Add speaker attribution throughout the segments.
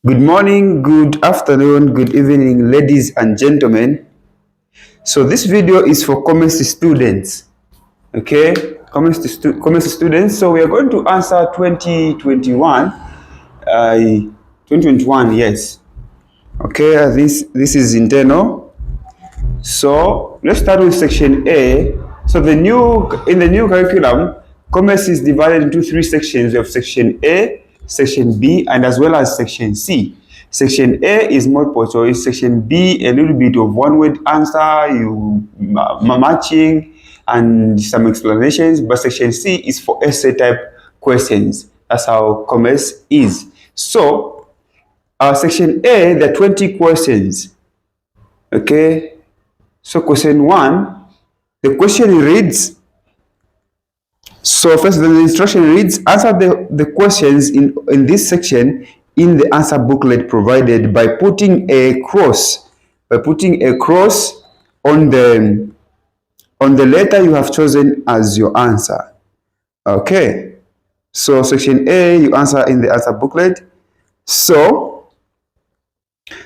Speaker 1: Good morning, good afternoon, good evening, ladies and gentlemen. So this video is for commerce students. Okay, commerce students. So we are going to answer 2021. 2021, yes. Okay, this is internal. So let's start with section A. So in the new curriculum, commerce is divided into three sections. We have section A, section B, and as well as section C. Section A is multiple choice. Section B, a little bit of one-word answer, matching, and some explanations. But section C is for essay type questions. That's how commerce is. So, section A, there are 20 questions. Okay. So question 1, the question reads, so first the instruction reads, answer the questions in this section in the answer booklet provided by putting a cross on the letter you have chosen as your answer. Okay, so section A, you answer in the answer booklet. So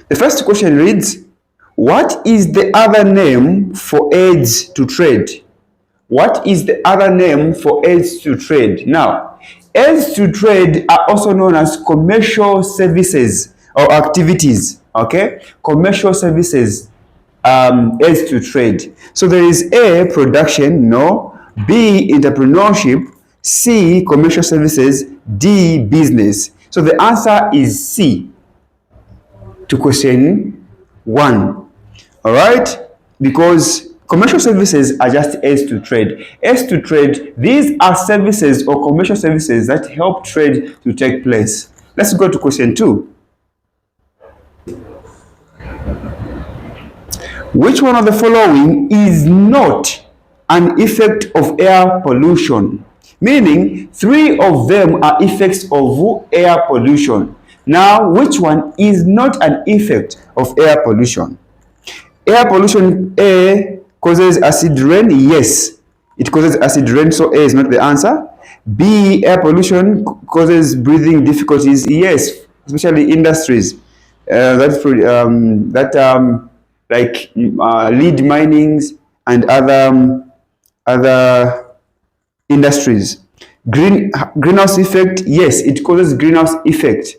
Speaker 1: the first question reads, what is the other name for aids to trade? What is the other name for aids to trade? Now, aids to trade are also known as commercial services or activities. Okay, commercial services, aids to trade. So there is A, production, no. B, entrepreneurship. C, commercial services. D, business. So the answer is C to question 1. All right, because commercial services are just aids to trade. Aids to trade, these are services or commercial services that help trade to take place. Let's go to question 2. Which one of the following is not an effect of air pollution? Meaning, 3 of them are effects of air pollution. Now, which one is not an effect of air pollution? Air pollution, A, causes acid rain. Yes, it causes acid rain, so A is not the answer. B, air pollution causes breathing difficulties. Yes, especially industries. Like lead minings and other industries. Greenhouse effect. Yes, it causes greenhouse effect.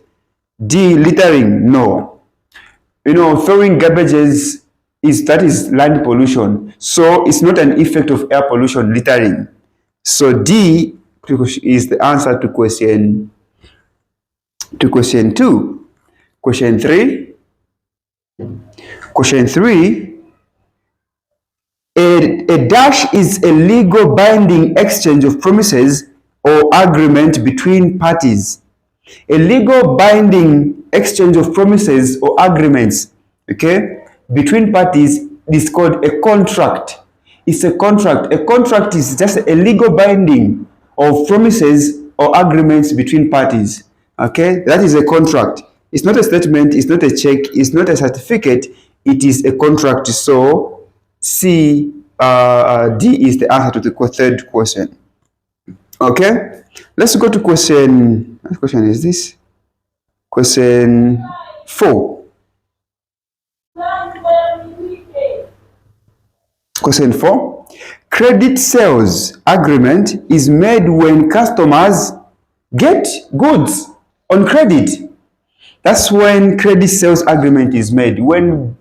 Speaker 1: D, littering. No. Throwing garbages that is land pollution, so it's not an effect of air pollution, littering. So D is the answer to question 2. Question 3. Question 3. A dash is a legal binding exchange of promises or agreement between parties. A legal binding exchange of promises or agreements, okay, between parties is called a contract. It's a contract. A contract is just a legal binding of promises or agreements between parties. Okay, that is a contract. It's not a statement, it's not a check, it's not a certificate, it is a contract. So D is the answer to the third question. Okay, let's go to question. What question is this? Question 4. Question 4. Credit sales agreement is made when customers get goods on credit. That's when credit sales agreement is made. When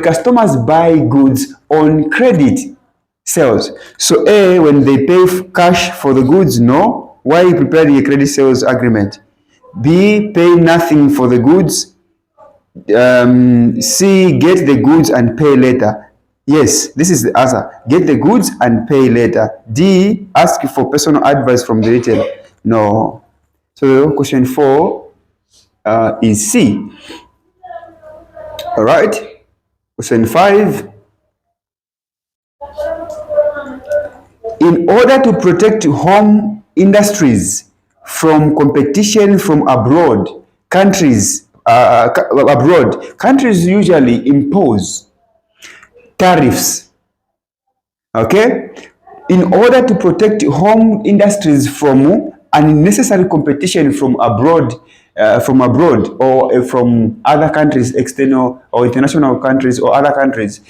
Speaker 1: customers buy goods on credit sales. So A, when they pay cash for the goods, no. Why are you preparing a credit sales agreement? B, pay nothing for the goods. C, get the goods and pay later. Yes, this is the answer. Get the goods and pay later. D, ask for personal advice from the retailer. No. So question 4 is C. All right. Question 5. In order to protect home industries from competition from abroad, countries usually impose tariffs. Okay, in order to protect home industries from unnecessary competition from abroad, from abroad or from other countries, external or international countries or other countries.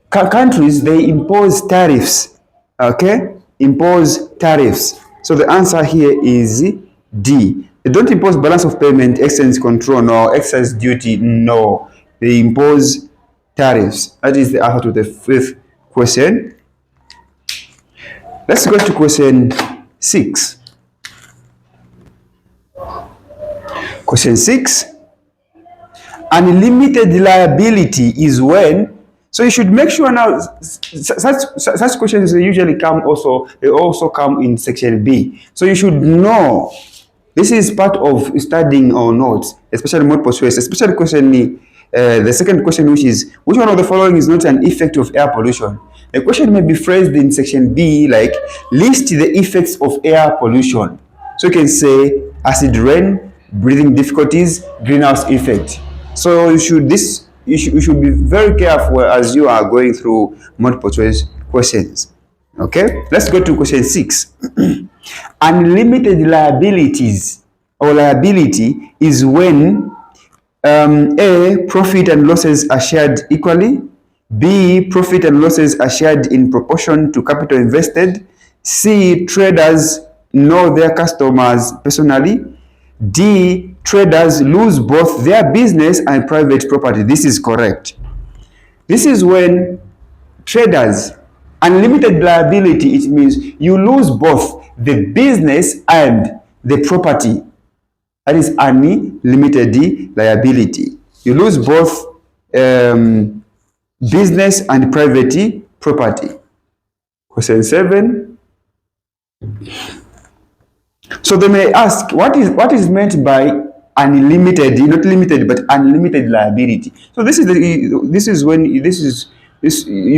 Speaker 1: Countries, they impose tariffs. Okay, impose tariffs. So the answer here is D. They don't impose balance of payment, exchange control, no excise duty. No, they impose tariffs. That is the answer to the fifth question. Let's go to question 6. Question 6. Unlimited liability is when. So you should make sure now, such questions usually come also, they also come in section B. So you should know, this is part of studying or notes, especially multiple choice, especially question, the second question, which is, which one of the following is not an effect of air pollution? The question may be phrased in section B like, list the effects of air pollution. So you can say acid rain, breathing difficulties, greenhouse effect. So you should be very careful as you are going through multiple choice questions. Okay, let's go to question 6. Unlimited liabilities or liability is when A, profit and losses are shared equally. B, profit and losses are shared in proportion to capital invested. C, traders know their customers personally. D, traders lose both their business and private property. This is correct. This is when traders, unlimited liability, it means you lose both the business and the property. That is unlimited liability. You lose both business and private property. Question 7. So they may ask, what is meant by unlimited, not limited, but unlimited liability? So you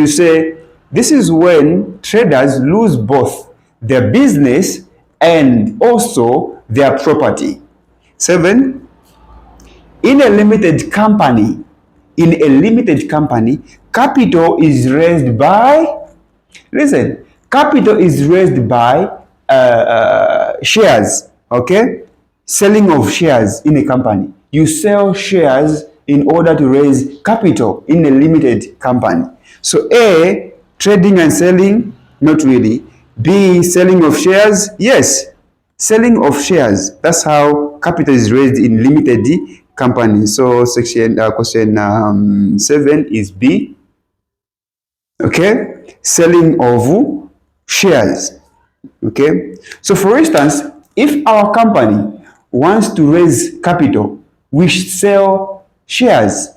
Speaker 1: say this is when traders lose both their business and also their property. 7. In a limited company, capital is raised by, listen, capital is raised by shares. Okay, selling of shares in a company. You sell shares in order to raise capital in a limited company. So A, trading and selling, not really. B, selling of shares, yes, selling of shares. That's how capital is raised in limited company. So question 7 is B. Okay, selling of shares. Okay, so for instance, if our company wants to raise capital, we sell shares.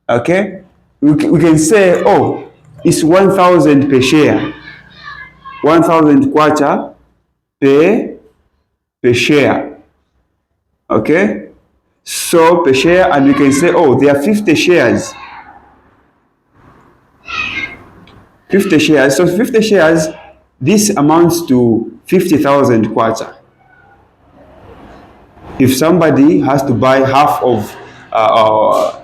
Speaker 1: Okay, we can say, oh, it's 1,000 per share, 1,000 kwacha per share. Okay, so per share, and we can say, oh, there are 50 shares. 50 shares. So 50 shares, this amounts to 50,000 kwacha. If somebody has to buy half of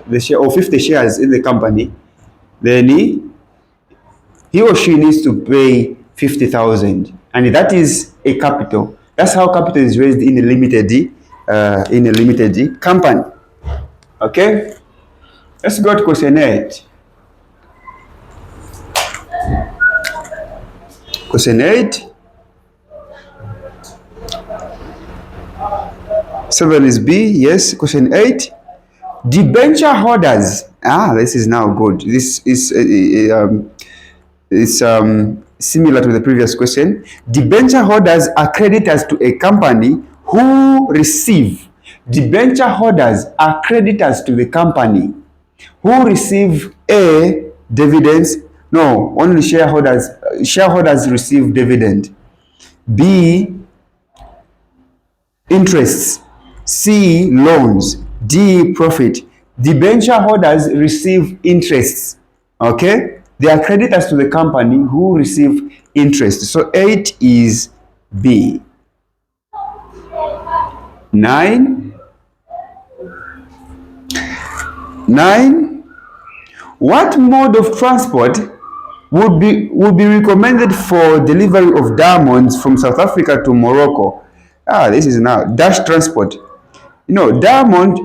Speaker 1: the share or 50 shares in the company, then he or she needs to pay 50,000, and that is a capital. That's how capital is raised in a limited company. Okay, let's go to question 8. Question 8. 7 is B. Yes. Question 8. Debenture holders. This is now good. This is similar to the previous question. Debenture holders are creditors to a company who receive. Debenture holders are creditors to the company who receive A, dividends. No, only shareholders. Shareholders receive dividend. B, interests. C, loans. D, profit. Debenture holders receive interests. Okay, they are creditors to the company who receive interest. So 8 is B. 9. What mode of transport would be recommended for delivery of diamonds from South Africa to Morocco? This is now dash transport. Diamond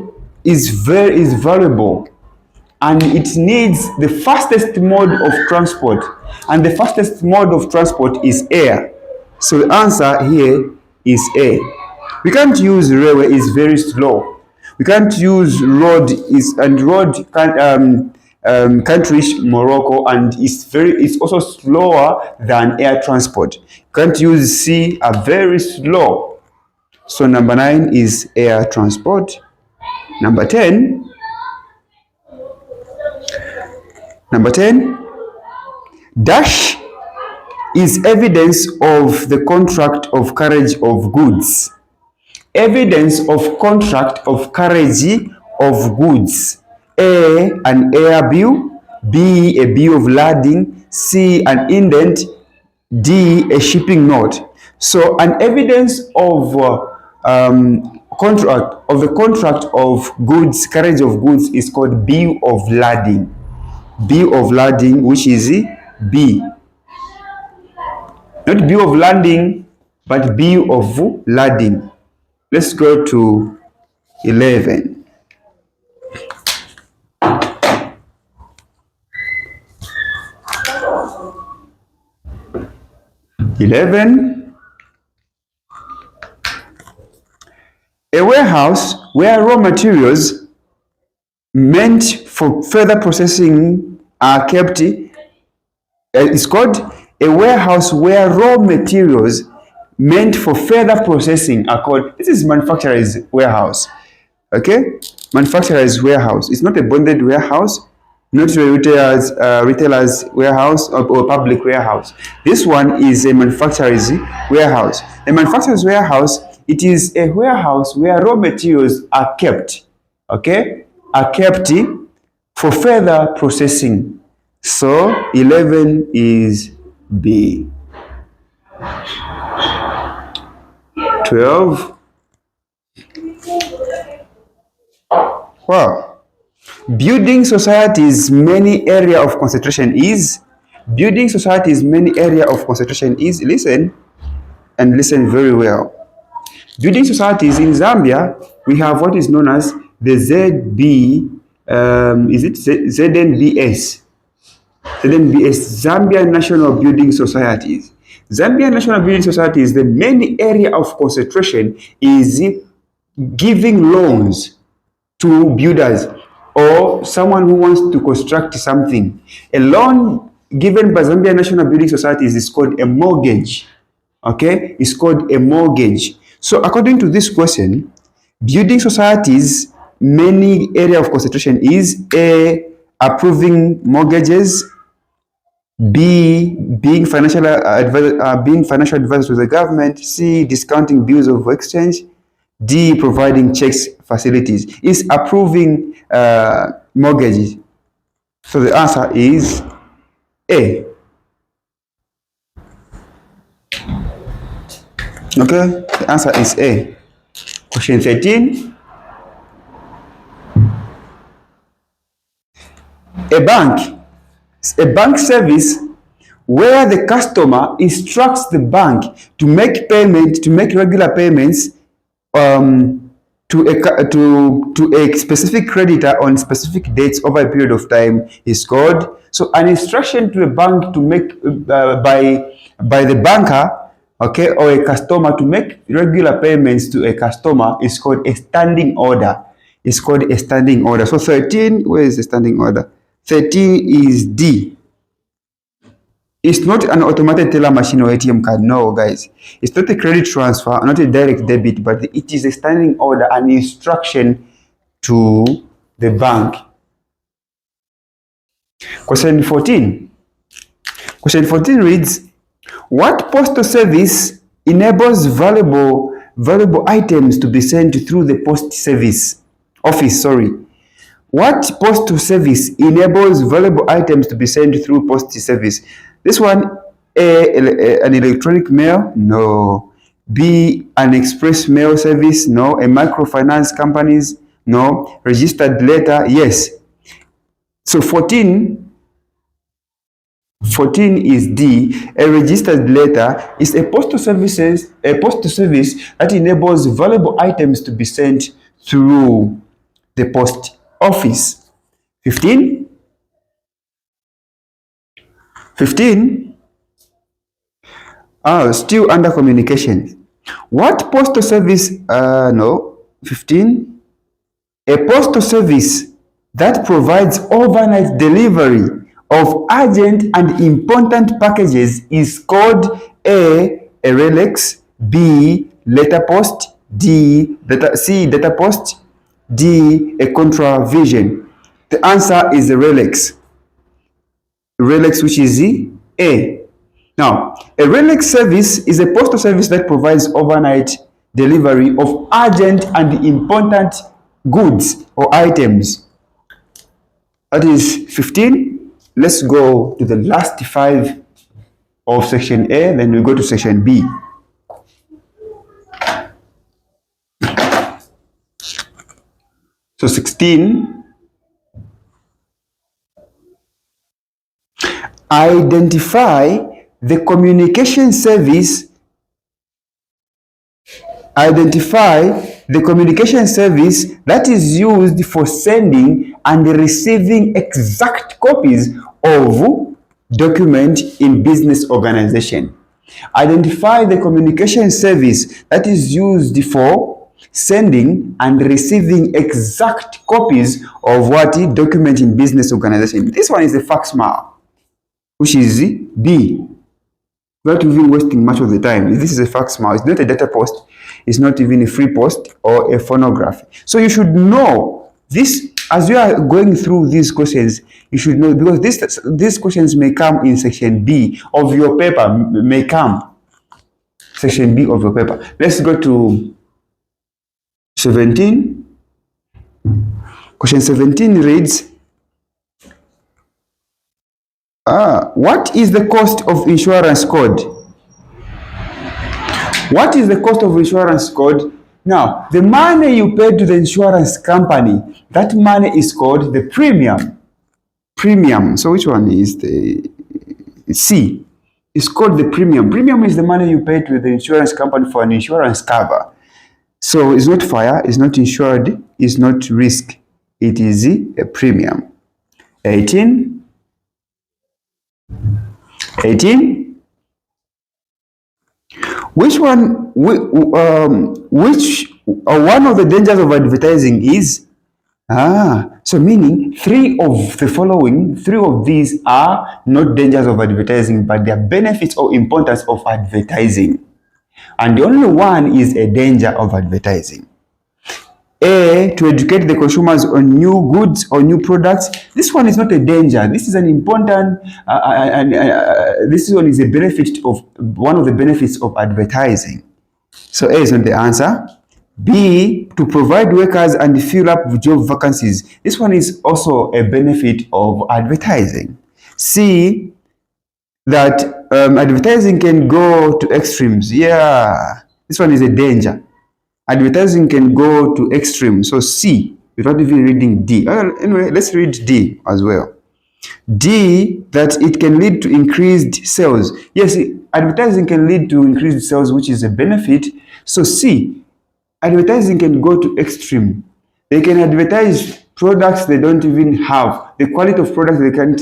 Speaker 1: is valuable, and it needs the fastest mode of transport, and the fastest mode of transport is air. So the answer here is A. We can't use railway, is very slow. We can't use road, can't reach Morocco, and it's also slower than air transport. Can't use sea, are very slow. So number 9 is air transport. Number 10. Number 10. Dash is evidence of the contract of carriage of goods. Evidence of contract of carriage of goods. A, an air bill. B, a bill of lading. C, an indent. D, a shipping note. So an evidence of the contract of goods, carriage of goods, is called bill of lading. Bill of lading, which is B. Not bill of landing, but bill of lading. Let's go to 11. 11. A warehouse where raw materials meant for further processing are kept is called a warehouse where raw materials meant for further processing are called. This is manufacturer's warehouse. Okay, manufacturer's warehouse. It's not a bonded warehouse, not a retailer's warehouse or public warehouse. This one is a manufacturer's warehouse. A manufacturer's warehouse, it is a warehouse where raw materials are kept. Okay, are kept for further processing. So 11 is B. 12. Wow. Building society's main area of concentration is. Building society's main area of concentration is. Listen, and listen very well. Building societies in Zambia, we have what is known as the ZNBS? ZNBS, Zambia National Building Societies. Zambia National Building Societies, the main area of concentration is giving loans to builders or someone who wants to construct something. A loan given by Zambia National Building Societies is called a mortgage. Okay, it's called a mortgage. So according to this question, building societies' main area of concentration is A, approving mortgages. B, being financial advisors to the government. C, discounting bills of exchange. D, providing checks facilities. Is approving mortgages. So the answer is A. Okay, the answer is A. Question 13. A bank service where the customer instructs the bank to make regular payments to a specific creditor on specific dates over a period of time is called. So an instruction to a bank to make by the banker, okay, or a customer to make regular payments to a customer is called a standing order. It's called a standing order. So 13, where is the standing order? 13 is D. It's not an automated teller machine or ATM card. No, guys. It's not a credit transfer, not a direct debit, but it is a standing order, an instruction to the bank. Question 14. Question 14 reads, what postal service enables valuable items to be sent through the post service office? What postal service enables valuable items to be sent through post service? This one, A, an electronic mail? No. B, an express mail service? No. A microfinance companies? No. Registered letter? Yes. So 14 is D. A registered letter is a postal service that enables valuable items to be sent through the post office. 15. Still under communication. What postal service? No. 15. A postal service that provides overnight delivery of urgent and important packages is called A relic, B letter post, C data post, D a contravision. The answer is a relics. Relics, which is A. Now, a relic service is a postal service that provides overnight delivery of urgent and important goods or items. That is 15. Let's go to the last 5 of section A, then we go to section B. So 16. Identify the communication service that is used for sending and receiving exact copies of document in business organization. Identify the communication service that is used for sending and receiving exact copies of what document in business organization. This one is the fax mail, which is B. Not even wasting much of the time. This is a fax mail. It's not a data post. It's not even a free post or a phonograph. So you should know this as you are going through these questions. You should know, because these questions may come in section B of your paper. May come section B of your paper. Let's go to 17. Question 17 reads, what is the cost of insurance code? What is the cost of insurance code? Now, the money you pay to the insurance company, that money is called the premium. Premium. So which one is the C? It's called the premium. Premium is the money you pay to the insurance company for an insurance cover. So it's not fire, it's not insured, it's not risk. It is a premium. 18. Which one of the dangers of advertising is? So meaning 3 of these are not dangers of advertising, but they are benefits or importance of advertising. And the only one is a danger of advertising. A, to educate the consumers on new goods or new products. This one is not a danger. This is an important, this one is a benefit of, one of the benefits of advertising. So A is not the answer. B, to provide workers and fill up job vacancies. This one is also a benefit of advertising. C, that advertising can go to extremes. Yeah, this one is a danger. Advertising can go to extremes. So C, without even reading D. Anyway, let's read D as well. D, that it can lead to increased sales. Yes, advertising can lead to increased sales, which is a benefit. So C, advertising can go to extreme. They can advertise products they don't even have. The quality of products they don't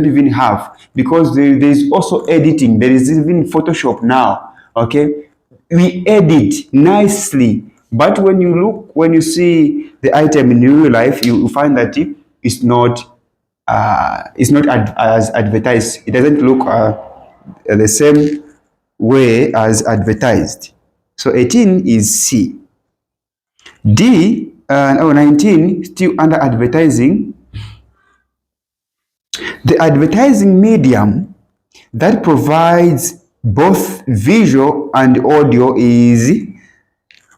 Speaker 1: even have, because there is also editing. There is even Photoshop now. Okay, we edit nicely, but when you see the item in real life, you find that it's not as advertised. It doesn't look the same way as advertised. So 18 is C. D, 19, still under advertising. The advertising medium that provides both visual and audio is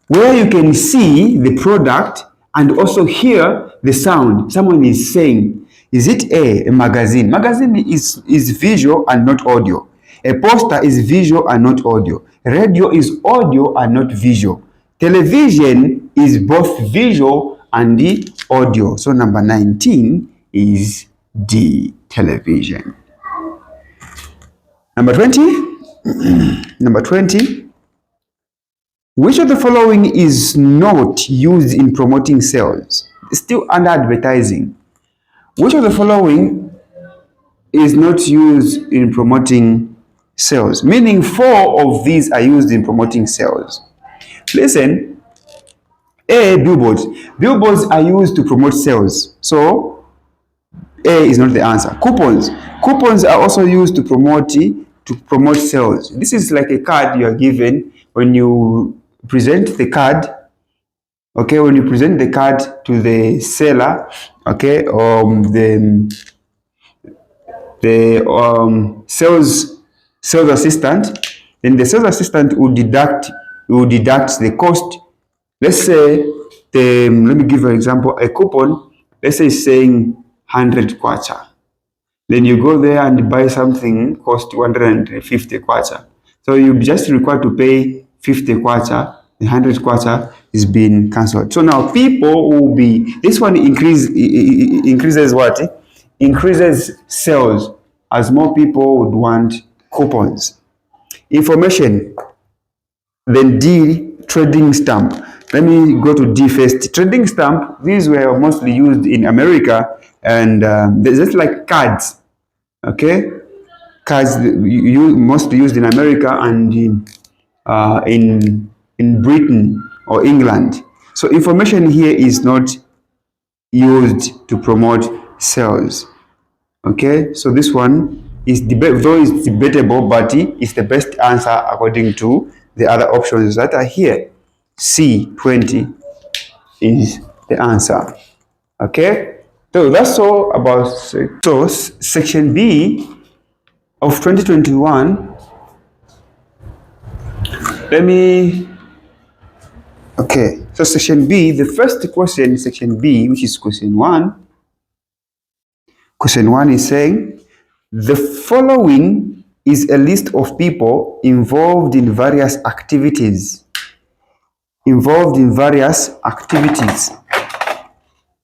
Speaker 1: where you can see the product and also hear the sound someone is saying. Is it a magazine? Magazine is visual and not audio. A poster is visual and not audio. Radio is audio and not visual. Television is both visual and the audio. So number 19 is D, television. Number 20. Number 20. Which of the following is not used in promoting sales? Still under advertising. Which of the following is not used in promoting sales? Meaning 4 of these are used in promoting sales. Listen, A, billboards. Billboards are used to promote sales. So A is not the answer. Coupons. Coupons are also used to promote sales. This is like a card you are given when you present the card. Okay, when you present the card to the seller, okay, the sales assistant, then the sales assistant will deduct the cost. Let's say let me give you an example. A coupon, let's say it's saying 100 kwacha. Then you go there and buy something cost 150 kwacha. So you just required to pay 50 kwacha. The 100 kwacha is being cancelled. So now people will be, this one increases what? Increases sales as more people would want coupons. Information. Then D, trading stamp. Let me go to D first. Trading stamp, these were mostly used in America, and they're just like cards. Okay, cards mostly used in America and in Britain or England. So information here is not used to promote sales. Okay, so this one is though it's debatable, but it's the best answer according to the other options that are here. C, 20 is the answer. Okay, so that's all about section B of 2021. Okay, so section B, the first question in section B, which is question 1. Question 1 is saying, the following is a list of people involved in various activities.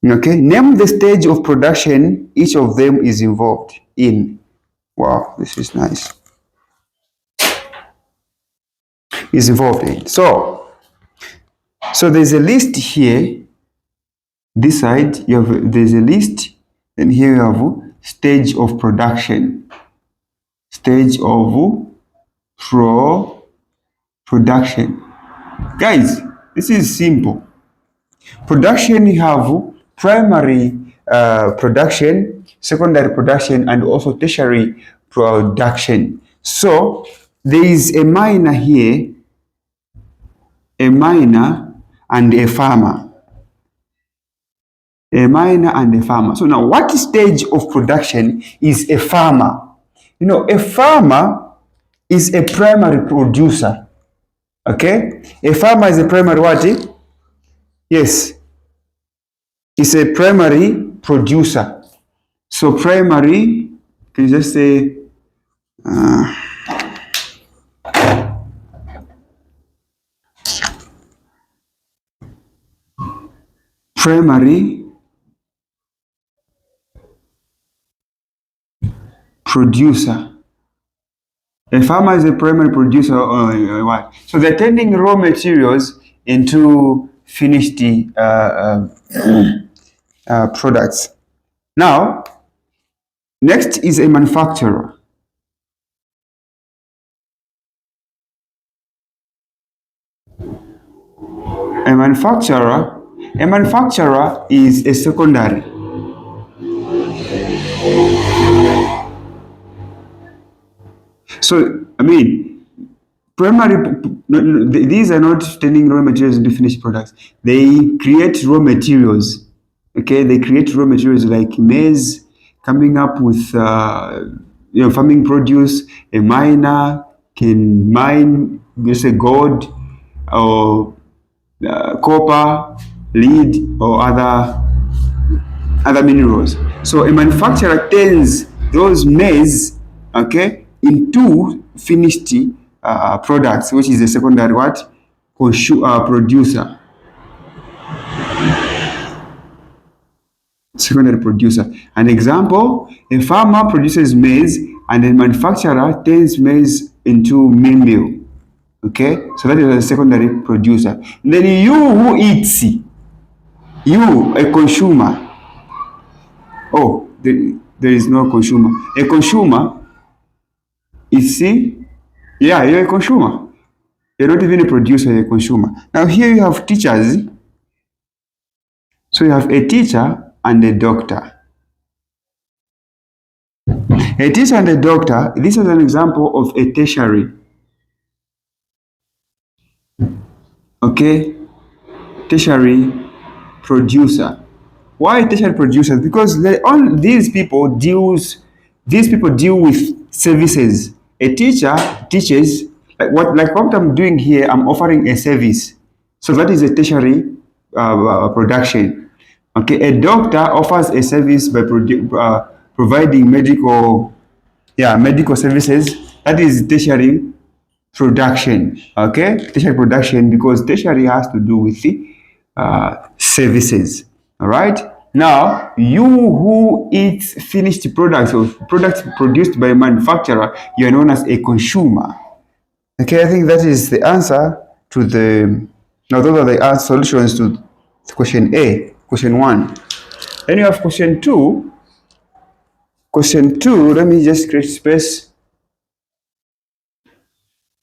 Speaker 1: Okay, name the stage of production each of them is involved in. Wow, this is nice. Is involved in. So there's a list here. This side, there's a list, and here you have stage of production. Stage of production. Guys, this is simple. Production, you have primary production, secondary production, and also tertiary production. So there is a miner here, a miner and a farmer. A miner and a farmer. So now, what stage of production is a farmer? You know, a farmer is a primary producer. Okay? A farmer is a primary what? Yes. It's a primary producer. So primary, can you just say primary producer. A farmer is a primary producer. What? So they're turning raw materials into finished products. Now, next is a manufacturer. A manufacturer is a secondary. So, I mean, primary, these are not turning raw materials into finished products. They create raw materials. Okay, they create raw materials like maize, coming up with farming produce. A miner can mine, let's say, gold or copper, lead, or other minerals. So a manufacturer turns those maize, okay, into finished products, which is a secondary what? Producer. Secondary producer. An example, a farmer produces maize and a manufacturer turns maize into meal. Okay, so that is a secondary producer. Then you who eats, you a consumer. Oh, there is no consumer. A consumer is see, yeah, you're a consumer. You're not even a producer, you're a consumer. Now here you have teachers. So you have a teacher and a doctor. A teacher and a doctor, this is an example of a tertiary. Okay, tertiary producer. Why tertiary producers? Because all these people deal with services. A teacher teaches like what I'm doing here. I'm offering a service, so that is a tertiary production. Okay, a doctor offers a service by providing medical services. That is tertiary production. Okay, tertiary production, because tertiary has to do with the services. All right, now you who eats finished products or products produced by a manufacturer, you are known as a consumer. Okay, I think that is the answer to the now those are the solutions to question A, question 1. Then you have question 2. Question 2, let me just create space.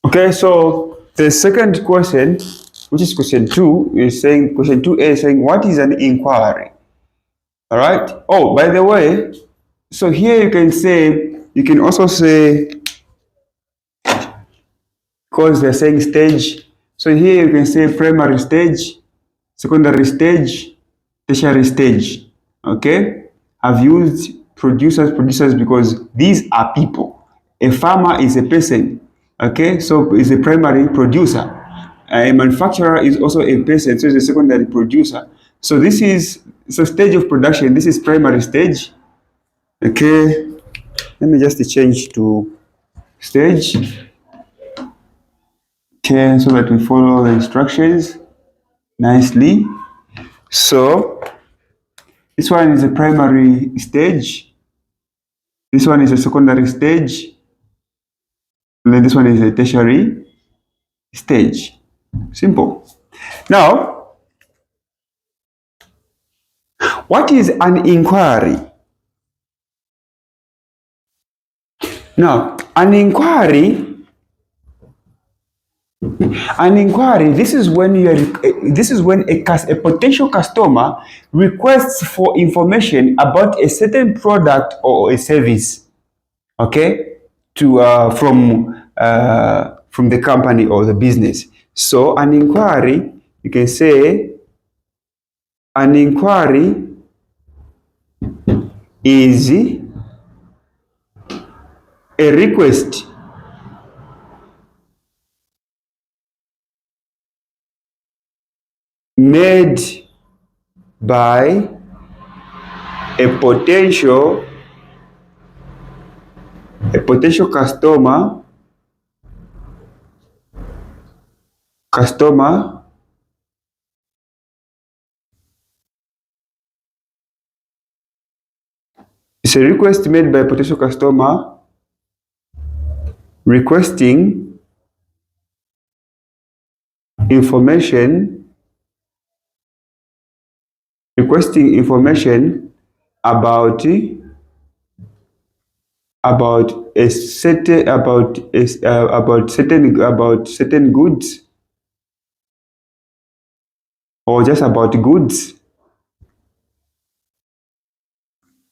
Speaker 1: Okay, so the second question, which is question 2, is saying, question 2A is saying, what is an inquiry? All right. Oh, by the way, so here you can also say, because they're saying stage, so here you can say primary stage, secondary stage, tertiary stage. Okay. I've used producers because these are people. A farmer is a person. Okay, so is a primary producer. A manufacturer is also a person, so is a secondary producer. So this is stage of production. This is primary stage. Okay, let me just change to stage. Okay, so that we follow the instructions nicely. So this one is a primary stage. This one is a secondary stage. And then this one is a tertiary stage. Simple. Now, what is an inquiry? Now, an inquiry. This is when a potential customer requests for information about a certain product or a service. Okay, to from the company or the business. So an inquiry, you can say, an inquiry is a request made by a potential customer it's a request made by a potential customer requesting information about a certain about certain goods, or just about goods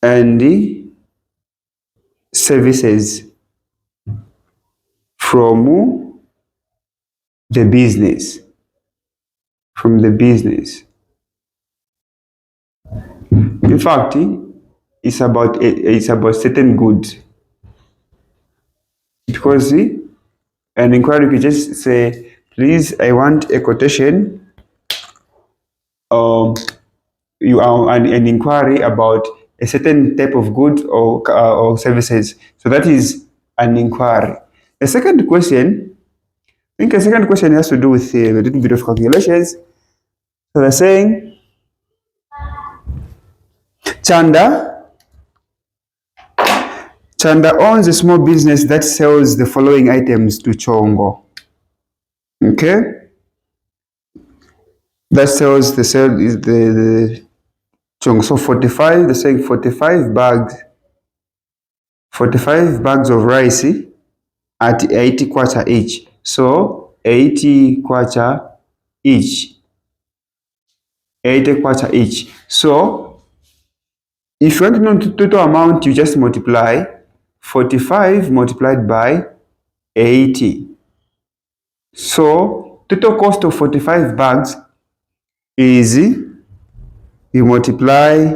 Speaker 1: and services from the business In fact, it's about certain goods, because an inquiry could just say, please, I want a quotation. You are an inquiry about a certain type of goods or services. So that is an inquiry. The second question, I think the second question has to do with a little bit of calculations. So they're saying, Chanda owns a small business that sells the following items to Chongo. Okay, that sells the sale is the chong. So 45, they're saying 45 bags of rice at 80 kwacha each. So 80 kwacha each. 80 kwacha each. So if you want to know the total amount, you just multiply 45 multiplied by 80. So total cost of 45 bags is, you multiply,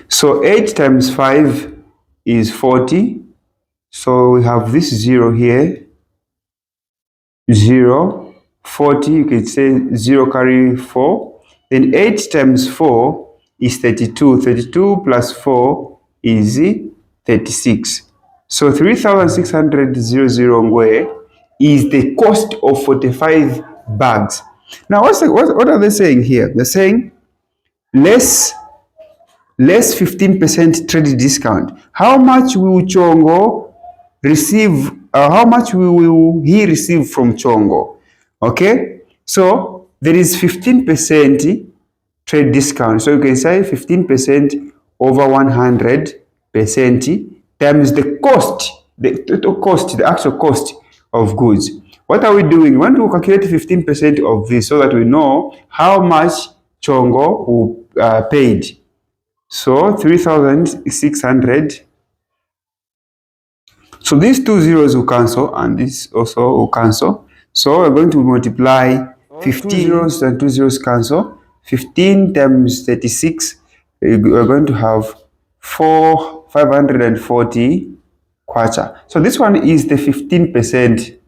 Speaker 1: so 8 times 5 is 40. So we have this 0 here, 0, 40, you can say 0 carry 4. Then 8 times 4 is 32. 32 plus 4 is 36. So 3,600 ngwe is the cost of 45 bags. Now, what are they saying here? They're saying less 15% trade discount. How much will Chongo receive? How much will he receive from Chongo? Okay, so there is 15% trade discount. So you can say 15% over 100% times the cost, the total cost, the actual cost of goods. What are we doing? We want to calculate 15% of this so that we know how much Chongo will paid. So 3,600. So these two zeros will cancel and this also will cancel. So we're going to multiply 15 zeros and two zeros cancel. 15 times 36, we're going to have 540 kwacha. So this one is the 15%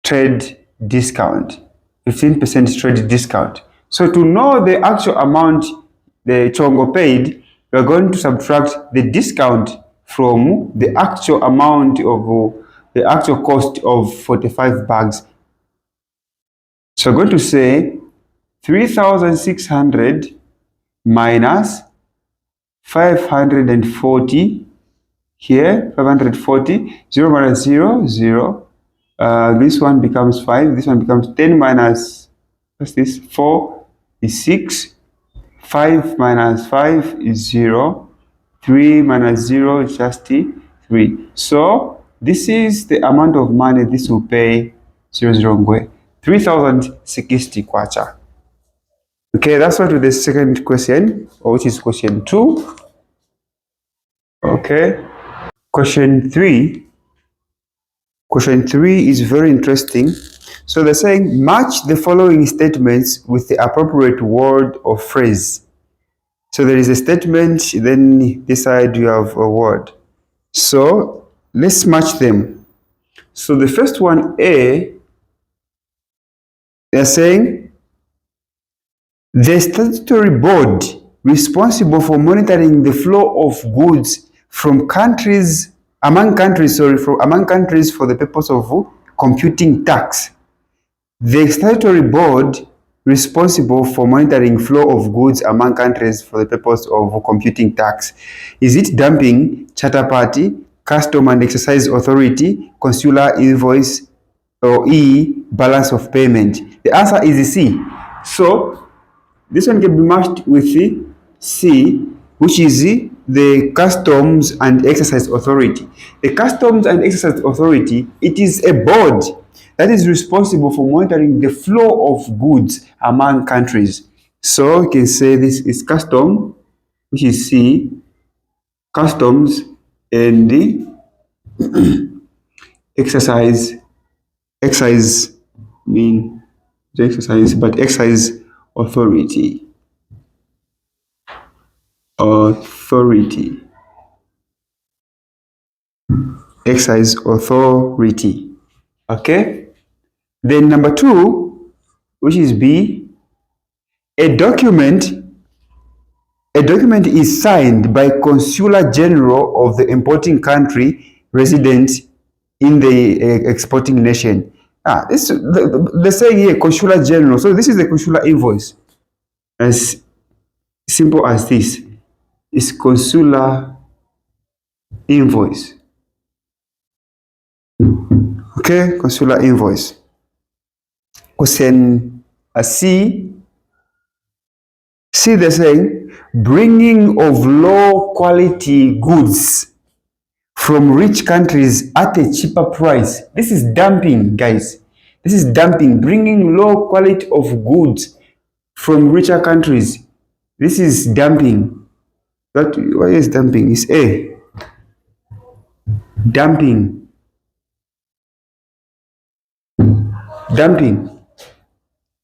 Speaker 1: trade discount. 15% trade discount. So to know the actual amount the Chongo paid, we are going to subtract the discount from the actual amount of the actual cost of 45 bags. So we're going to say 3,600 minus 540 here, 540, 0 minus 0, 0. This one becomes 5, this one becomes 10 minus, what's this, 4 is 6, 5 minus 5 is 0, 3 minus 0 is just 3. So this is the amount of money this will pay 00 ngwe, 3,060 kwacha. Okay, that's what with the second question, which is question 2. Okay, question 3. Question 3 is very interesting. So they're saying match the following statements with the appropriate word or phrase. So there is a statement, then this side you have a word. So let's match them. So the first one, A, they're saying the statutory board responsible for monitoring the flow of goods from countries, among countries for the purpose of computing tax. The statutory board responsible for monitoring flow of goods among countries for the purpose of computing tax. Is it dumping, charter party, custom and excise authority, consular invoice, or E, balance of payment? The answer is C. So this one can be matched with C, which is the Customs and Excise Authority. The Customs and Excise Authority, it is a board that is responsible for monitoring the flow of goods among countries. So you can say this is custom, which is C, customs, and the excise mean the exercise, but excise authority. Excise authority. Okay. Then number 2, which is B, a document is signed by Consular General of the importing country resident in the exporting nation. They're saying here Consular General. So this is the consular invoice. As simple as this. It's consular invoice. Okay, consular invoice. Question C. See, they're saying bringing of low quality goods from rich countries at a cheaper price. This is dumping, guys. This is dumping, bringing low quality of goods from richer countries. This is dumping. What is dumping? It's A. Dumping. Dumping.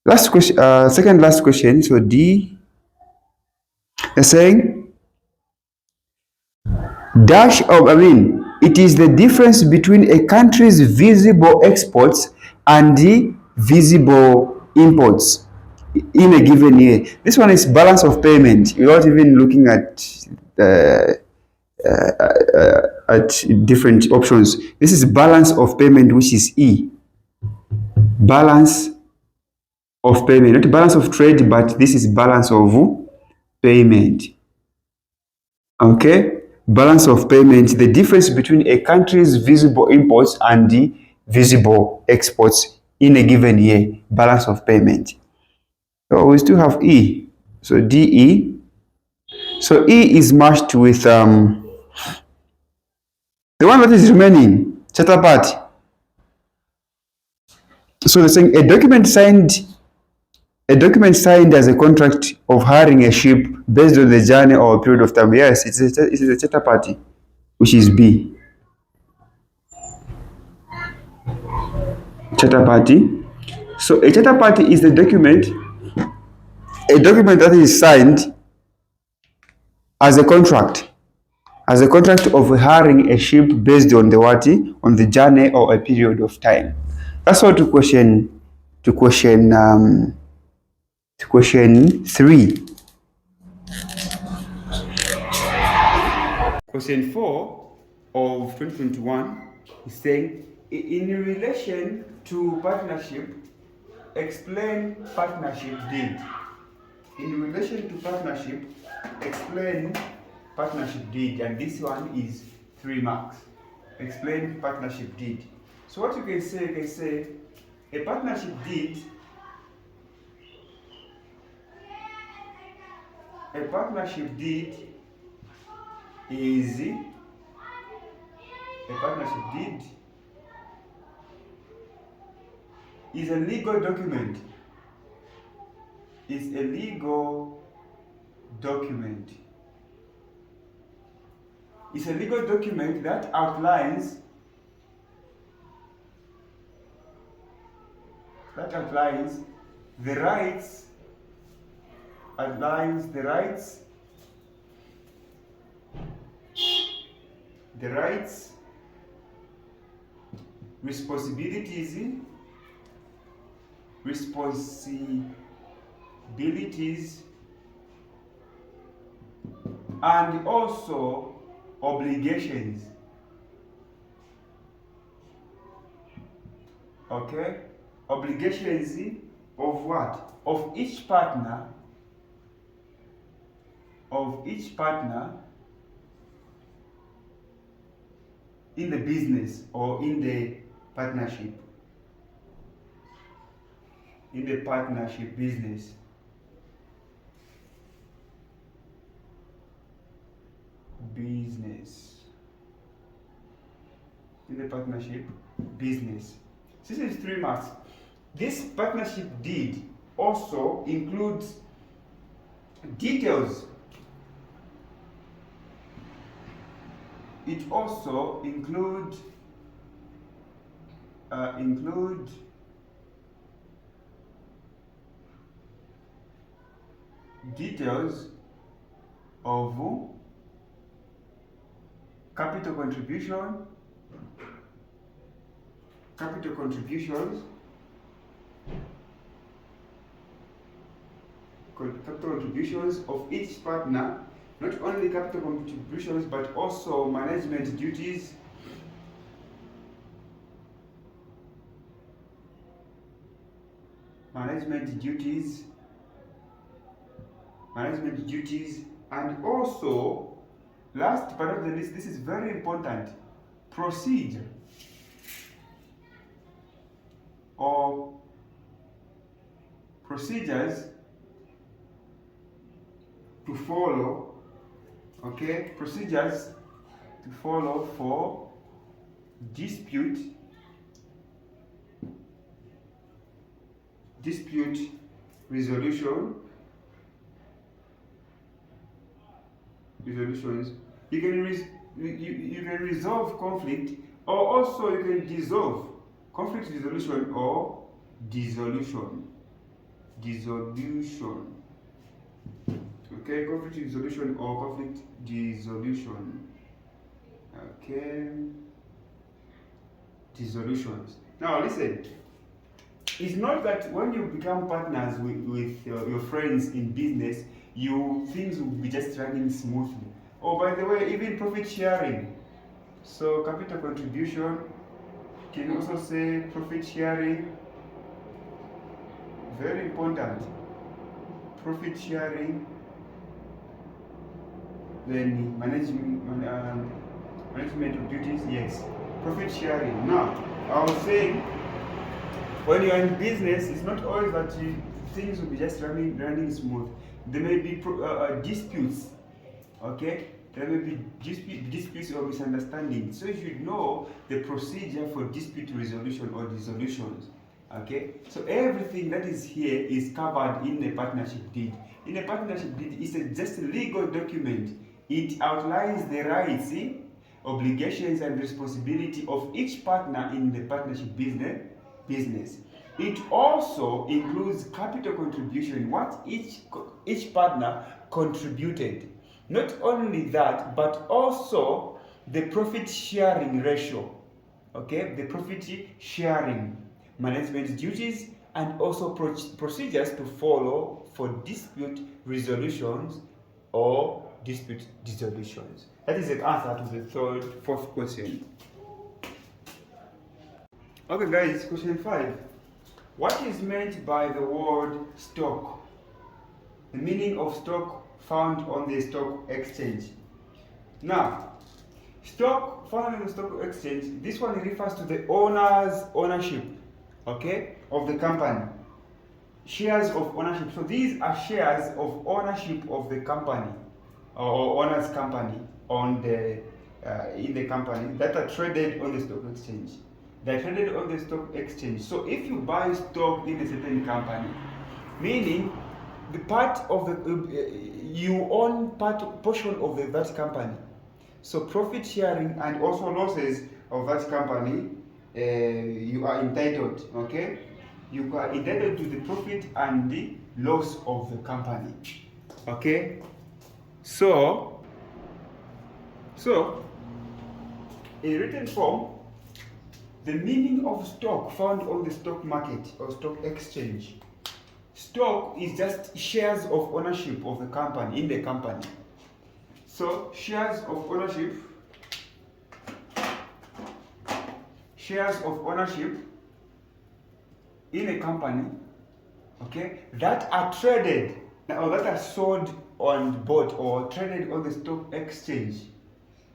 Speaker 1: Last question, second last question. So D. They're saying it is the difference between a country's visible exports and the visible imports in a given year. This one is balance of payment. You're not even looking at different options. This is balance of payment, which is E. Balance of payment, not balance of trade, but this is balance of payment. Okay, balance of payment, the difference between a country's visible imports and the visible exports in a given year, balance of payment. So we still have E. So DE. So E is matched with the one that is remaining, charter party. So they're saying a document signed as a contract of hiring a ship based on the journey or period of time. Yes, it's a charter party, which is B. Charter party. So a charter party is a document that is signed as a contract of hiring a ship based on the what? On the journey or a period of time. That's all to question 3. Question 4 of 2021 is saying, in relation to partnership, explain partnership deed. In relation to partnership, explain partnership deed, and this one is 3 marks. Explain partnership deed. So what you can say a partnership deed is a legal document. Is a legal document. It's a legal document that outlines the rights, responsibilities, and also obligations. Okay? Obligations of what? Of each partner in the business or in the partnership. In the partnership business. In the partnership business. This is 3 marks. This partnership deed also includes details. It also include details of capital contributions of each partner, not only capital contributions but also management duties, and also, last but not the least, this is very important, procedure. or procedures to follow, okay, procedures to follow for dispute resolutions. You can resolve conflict, or also you can dissolve conflict resolution or dissolution. Okay, conflict resolution or conflict dissolution. Okay, dissolutions. Now listen, it's not that when you become partners with your friends in business, things will be just running smoothly. Oh, by the way, even profit sharing. So capital contribution, can also say profit sharing. Very important. Profit sharing. Then management of duties. Yes, profit sharing. Now, I was saying, when you're in business, it's not always that things will be just running smooth. There may be disputes, okay? There may be disputes or misunderstandings. So you should know the procedure for dispute resolution or dissolutions, okay? So everything that is here is covered in a partnership deed. In a partnership deed, it's just a legal document. It outlines the rights, obligations, and responsibility of each partner in the partnership business. It also includes capital contribution, what each partner contributed. Not only that, but also the profit sharing ratio. Okay, the profit sharing, management duties, and also procedures to follow for dispute resolutions or dispute dissolutions. That is the answer to the fourth question. Okay guys, question 5. What is meant by the word stock? The meaning of stock found on the stock exchange. Now, stock found on the stock exchange, this one refers to the owner's ownership, okay, of the company. Shares of ownership. So these are shares of ownership of the company or owner's company on the in the company that are traded on the stock exchange. They're traded on the stock exchange. So if you buy stock in a certain company, meaning the part of the you own portion of that company. So profit sharing and also losses of that company, you are entitled. Okay, you are entitled to the profit and the loss of the company. Okay, so in written form, the meaning of stock found on the stock market or stock exchange. Stock is just shares of ownership of the company, in the company. So shares of ownership in a company, okay, that are traded or that are sold and bought or traded on the stock exchange.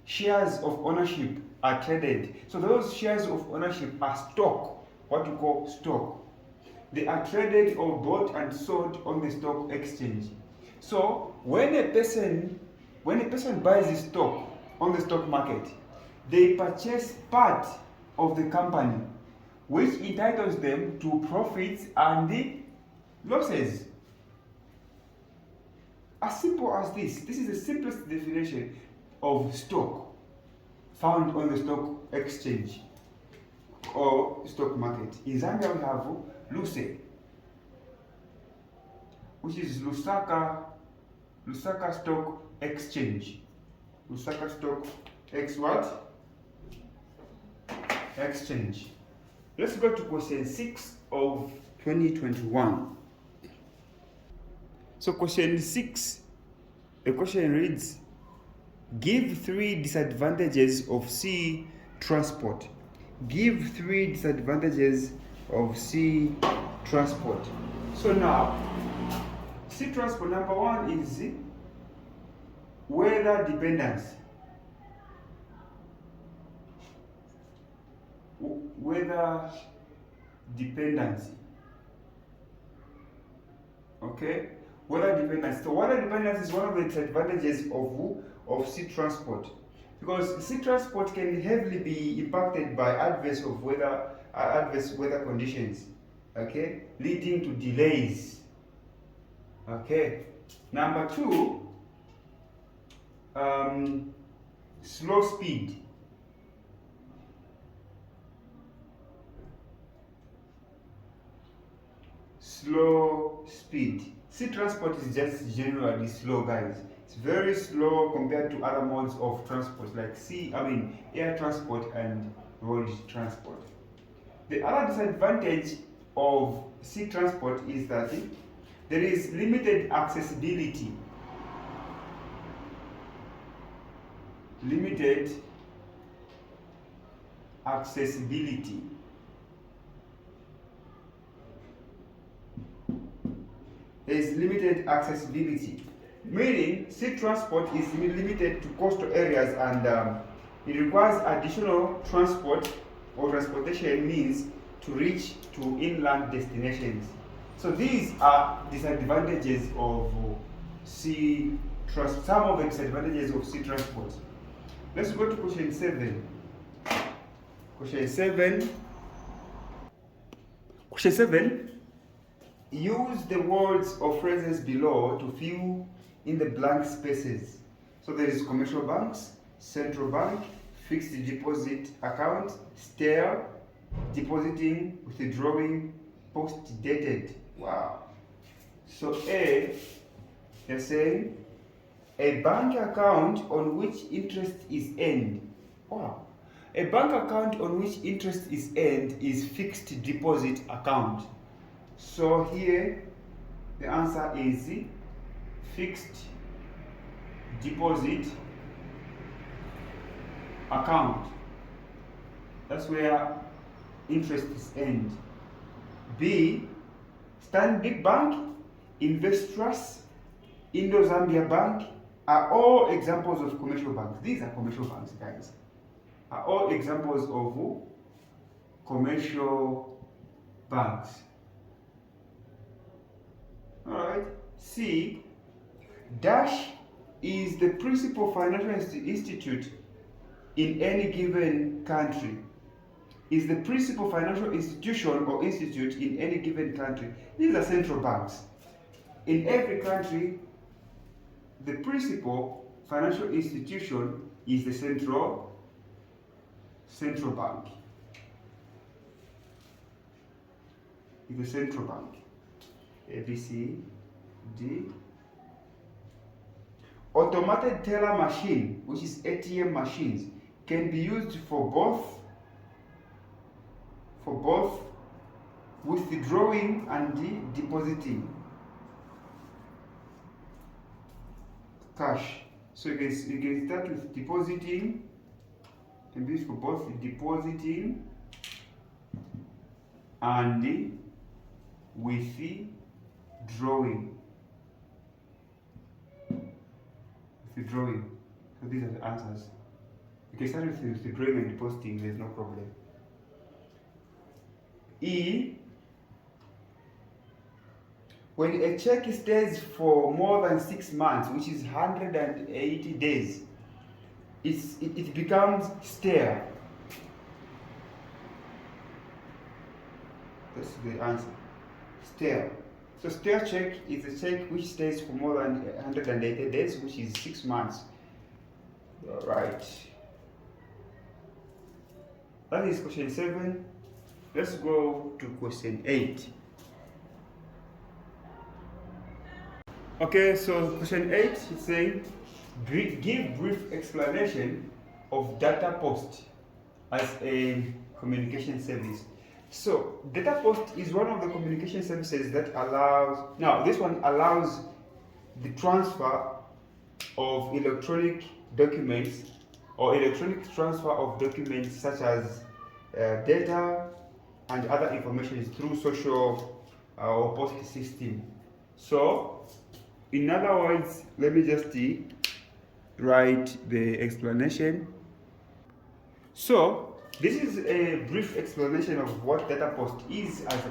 Speaker 1: Shares of ownership are traded. So those shares of ownership are stock, what you call stock. They are traded or bought and sold on the stock exchange. So when a person buys a stock on the stock market, they purchase part of the company, which entitles them to profits and the losses. As simple as this. This is the simplest definition of stock found on the stock exchange or stock market. In Zambia we have Luse, which is Lusaka Stock Exchange. Lusaka Stock Exchange. Let's go to question 6 of 2021. So question 6, the question reads, give 3 disadvantages of sea transport. Give 3 disadvantages of sea transport. So now, sea transport, number 1 is weather dependence. Weather dependency. Okay, weather dependency. So weather dependency is one of the disadvantages of sea transport, because sea transport can heavily be impacted by adverse weather conditions. Okay, leading to delays. Okay, number two, slow speed. Slow speed. Sea transport is just generally slow, guys. It's very slow compared to other modes of transport like air transport and road transport. The other disadvantage of sea transport is that there is limited accessibility. Limited accessibility. There is limited accessibility, meaning sea transport is limited to coastal areas, and it requires additional transport or transportation means to reach to inland destinations. So these are disadvantages of sea transport. Some of the disadvantages of sea transport. Let's go to question 7. Question 7. Question 7. Use the words or phrases below to fill in the blank spaces. So there is commercial banks, central bank, fixed deposit account, stare, depositing, withdrawing, post dated. Wow. So A, they're saying a bank account on which interest is earned. Wow. A bank account on which interest is earned is fixed deposit account. So here the answer is fixed deposit account. That's where interest is earned. B, Stanbic Bank, Investors, Indo-Zambia Bank are all examples of commercial banks. These are commercial banks, guys. Are all examples of commercial banks. Alright. C, Dash is the principal financial institute in any given country. Is the principal financial institution or institute in any given country. These are central banks. In every country, the principal financial institution is the central bank. Is the central bank. A, B, C, D. Automated teller machine, which is ATM machines, can be used for both withdrawing and depositing cash. So you can start with depositing, can be used for both depositing and withdrawing. So these are the answers. You can start with withdrawing and depositing, there's no problem. E, when a check stays for more than 6 months, which is 180 days, it becomes stale. That's the answer. Stale. So stale check is a check which stays for more than 180 days, which is 6 months. All right. That is question 7. Let's go to question 8. Okay, so question 8 is saying, give brief explanation of data post as a communication service. So data post is one of the communication services that this one allows the transfer of electronic documents or electronic transfer of documents such as data and other information through social or post system. So in other words, let me just write the explanation. So This is a brief explanation of what data post is as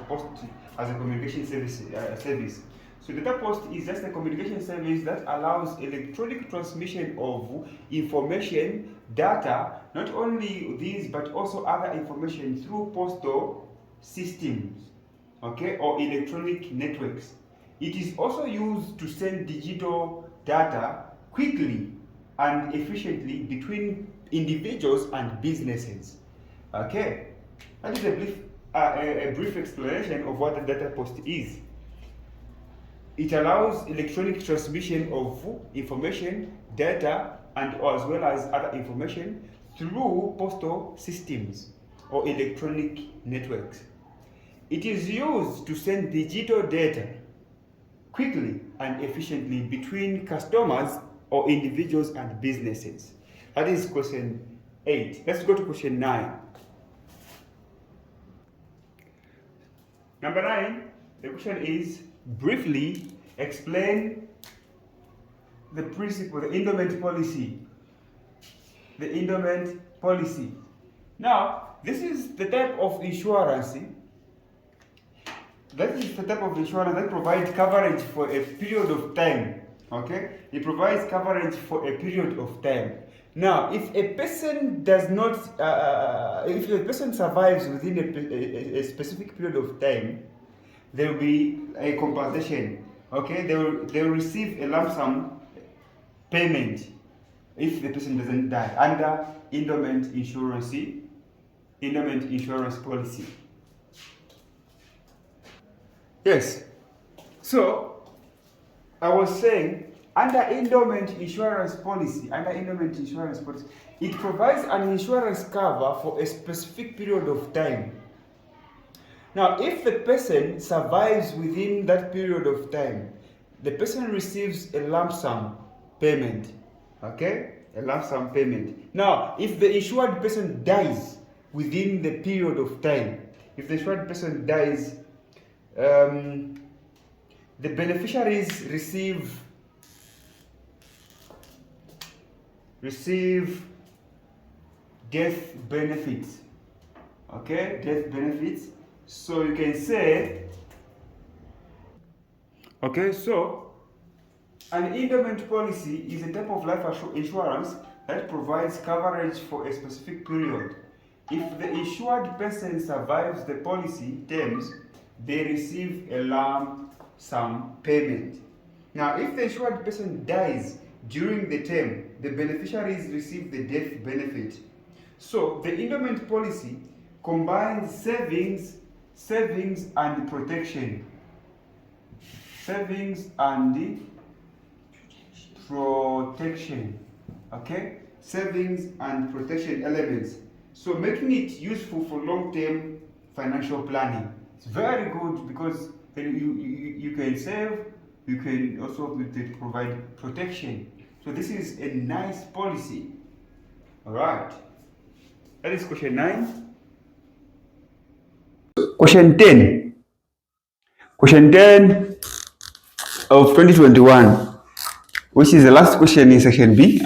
Speaker 1: a communication service. So data post is just a communication service that allows electronic transmission of information, data, not only these but also other information through postal systems, okay, or electronic networks. It is also used to send digital data quickly and efficiently between individuals and businesses. Okay, that is a brief explanation of what a data post is. It allows electronic transmission of information, data, and as well as other information through postal systems or electronic networks. It is used to send digital data quickly and efficiently between customers or individuals and businesses. That is question 8. Let's go to question 9. Number 9, the question is briefly explain the principle, the endowment policy. The endowment policy. Now, this is the type of insurance. That is the type of insurance that provides coverage for a period of time. Okay? It provides coverage for a period of time. Now, if a person does not, if a person survives within a specific period of time, there will be a compensation. Okay, they will receive a lump sum payment if the person doesn't die under endowment insurance policy. Yes. So I was saying under endowment insurance policy, it provides an insurance cover for a specific period of time. Now, if the person survives within that period of time, the person receives a lump sum payment. Okay? A lump sum payment. Now, if the insured person dies within the period of time, the beneficiaries receive death benefits. Okay? Death benefits. So you can say, okay, so an endowment policy is a type of life insurance that provides coverage for a specific period. If the insured person survives the policy terms, they receive a lump sum payment. Now, if the insured person dies during the term, the beneficiaries receive the death benefit. So the endowment policy combines savings and protection. Okay? Savings and protection elements. So making it useful for long-term financial planning. It's very good because you can save, you can also provide protection. So this is a nice policy. Alright. That is question 9. Question 10. Question 10 of 2021, which is the last question in section B.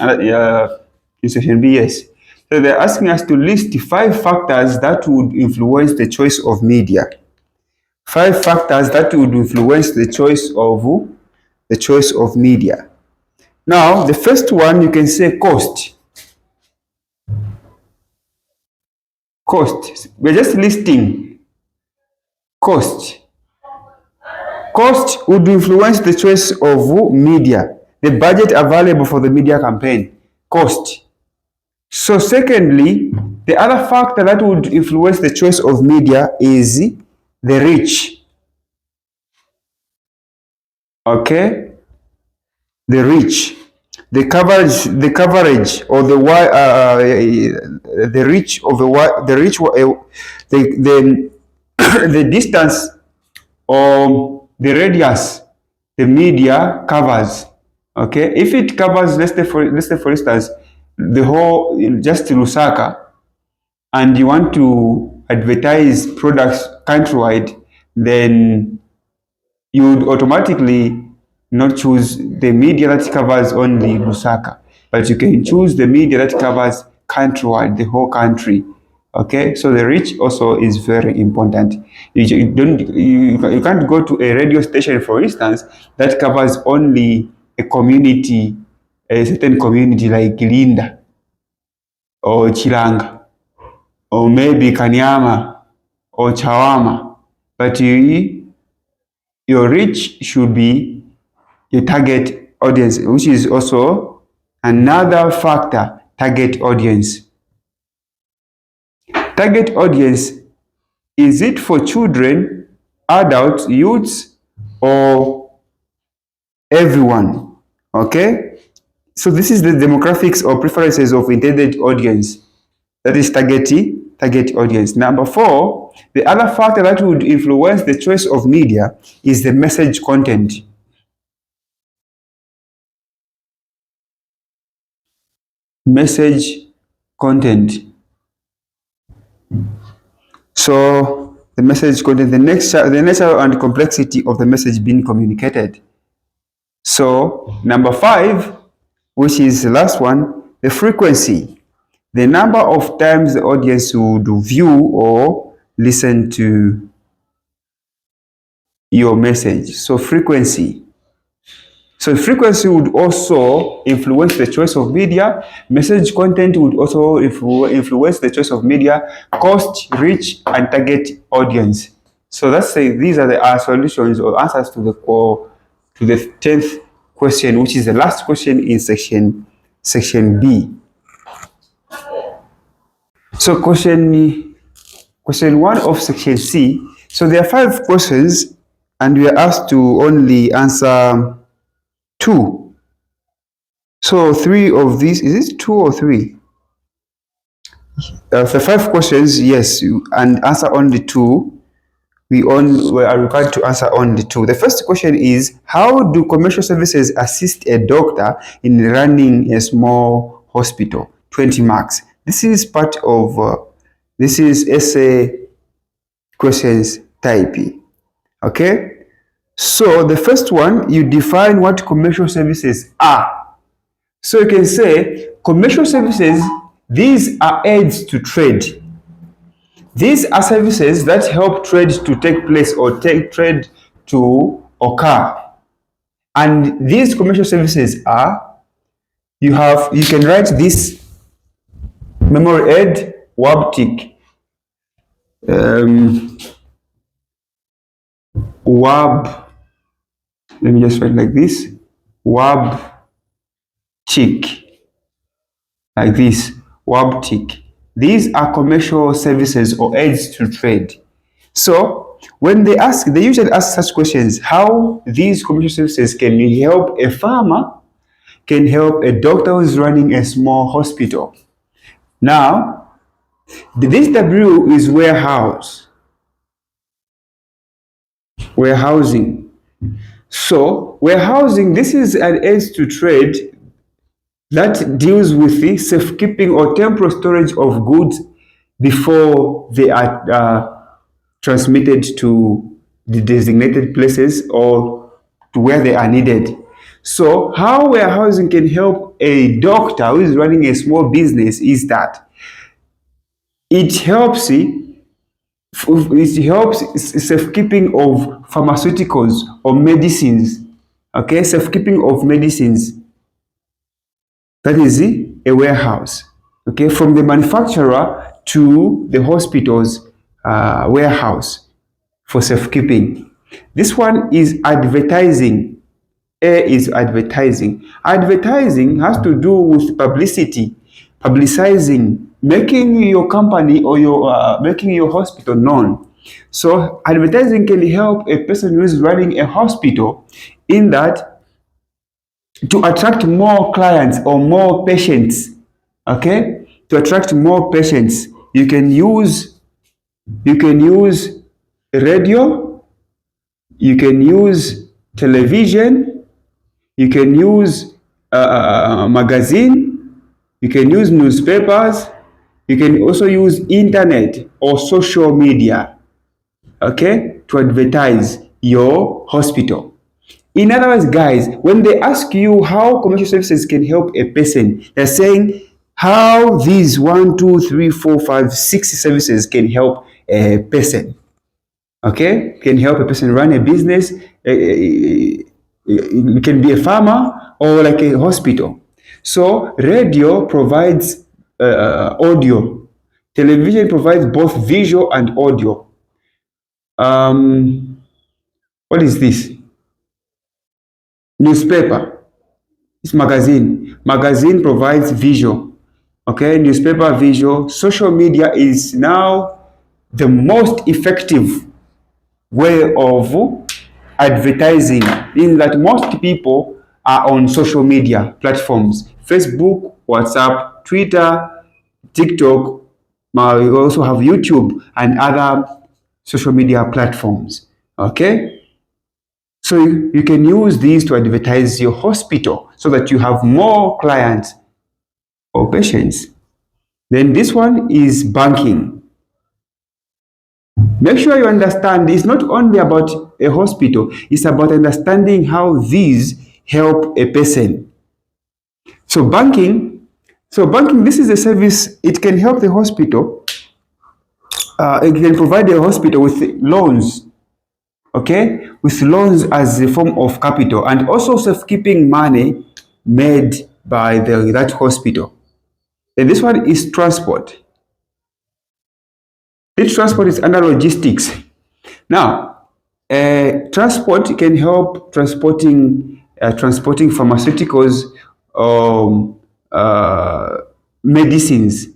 Speaker 1: Yes. So they're asking us to list 5 factors that would influence the choice of media. 5 factors that would influence the choice of media. Now, the first one you can say cost. Cost. We're just listing cost. Cost would influence the choice of media, the budget available for the media campaign. Cost. So secondly, the other factor that would influence the choice of media is the reach. Okay? The reach. The coverage or the reach of the distance or the radius the media covers. Okay, if it covers, let's say for instance, the whole just Lusaka, and you want to advertise products countrywide, then you would automatically not choose the media that covers only Lusaka, but you can choose the media that covers countrywide, the whole country. Okay, so the reach also is very important. You can't go to a radio station, for instance, that covers only a community, a certain community like Linda or Chilanga or maybe Kanyama or Chawama, but your reach should be your target audience, which is also another factor. Target audience. Target audience, is it for children, adults, youths, or everyone? Okay, so this is the demographics or preferences of intended audience. That is target audience. Number four, the other factor that would influence the choice of media is the message content. Message content. So the message content, the nature and complexity of the message being communicated. So number five, which is the last one, the frequency. The number of times the audience would view or listen to your message. So frequency. So frequency would also influence the choice of media. Message content would also influence the choice of media, cost, reach, and target audience. So let's say these are the solutions or answers to the 10th question, which is the last question in section B. So question one of section C. So there are 5 questions, and we are asked to only answer 2. So 3 of these, is it 2 or 3? For 5 questions, yes, and answer only 2. We are required to answer only 2. The first question is, how do commercial services assist a doctor in running a small hospital? 20 marks. This is part of, this is essay questions type. Okay? So the first one, you define what commercial services are. So you can say, commercial services, these are aids to trade. These are services that help trade to take place or trade to occur. And these commercial services are, you can write this: memory aid, WAB-TIC, WAB, let me just write like this, WAB-TIC, like this, WAB-TIC. These are commercial services or aids to trade. So when they usually ask such questions: how these commercial services can help a farmer, can help a doctor who is running a small hospital. Now, this W is warehousing. So warehousing, this is an aid to trade that deals with the safekeeping or temporary storage of goods before they are transmitted to the designated places or to where they are needed. So how warehousing can help a doctor who is running a small business is that it helps safekeeping of pharmaceuticals or medicines. Okay, safekeeping of medicines. That is a warehouse. Okay, from the manufacturer to the hospital's warehouse for safekeeping. This one is advertising. A is advertising. Advertising has to do with publicity, publicizing, making your company or making your hospital known. So advertising can help a person who is running a hospital in that to attract more clients or more patients. Okay, to attract more patients, you can use radio, you can use television, you can use magazine, you can use newspapers, you can also use internet or social media, okay, to advertise your hospital. In other words, guys, when they ask you how commercial services can help a person, they're saying how these 1, 2, 3, 4, 5, 6 services can help a person. Okay, can help a person run a business. It can be a farmer or like a hospital. So radio provides audio. Television provides both visual and audio. Um, what is this? Newspaper. It's magazine. Magazine provides visual. Okay, newspaper visual. Social media is now the most effective way of advertising, in that most people are on social media platforms: Facebook, WhatsApp, Twitter, TikTok. We also have YouTube and other social media platforms. Okay, so you can use these to advertise your hospital so that you have more clients or patients. Then this one is banking. Make sure you understand it's not only about a hospital, it's about understanding how these help a person. So banking, this is a service. It can help the hospital. It can provide the hospital with loans, okay, with loans as a form of capital, and also safekeeping money made by that hospital. And this one is transport. This transport is under logistics. Now, transport can help transporting pharmaceuticals, um, uh, medicines,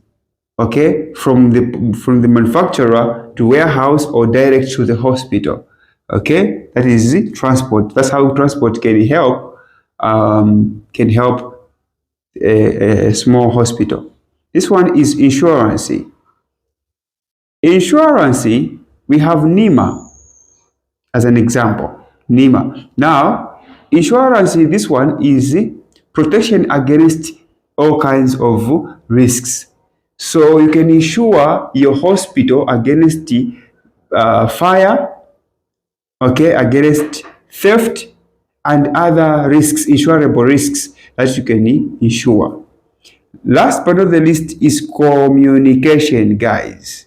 Speaker 1: okay, from the manufacturer to warehouse or direct to the hospital. Okay, that is it, transport. That's how transport can help a small hospital. This one is insurance. Insurance, we have NEMA as an example. NEMA. Now, insurance, this one is protection against all kinds of risks. So you can insure your hospital against fire, okay, against theft and other risks, insurable risks that you can insure. Last but not the least is communication, guys.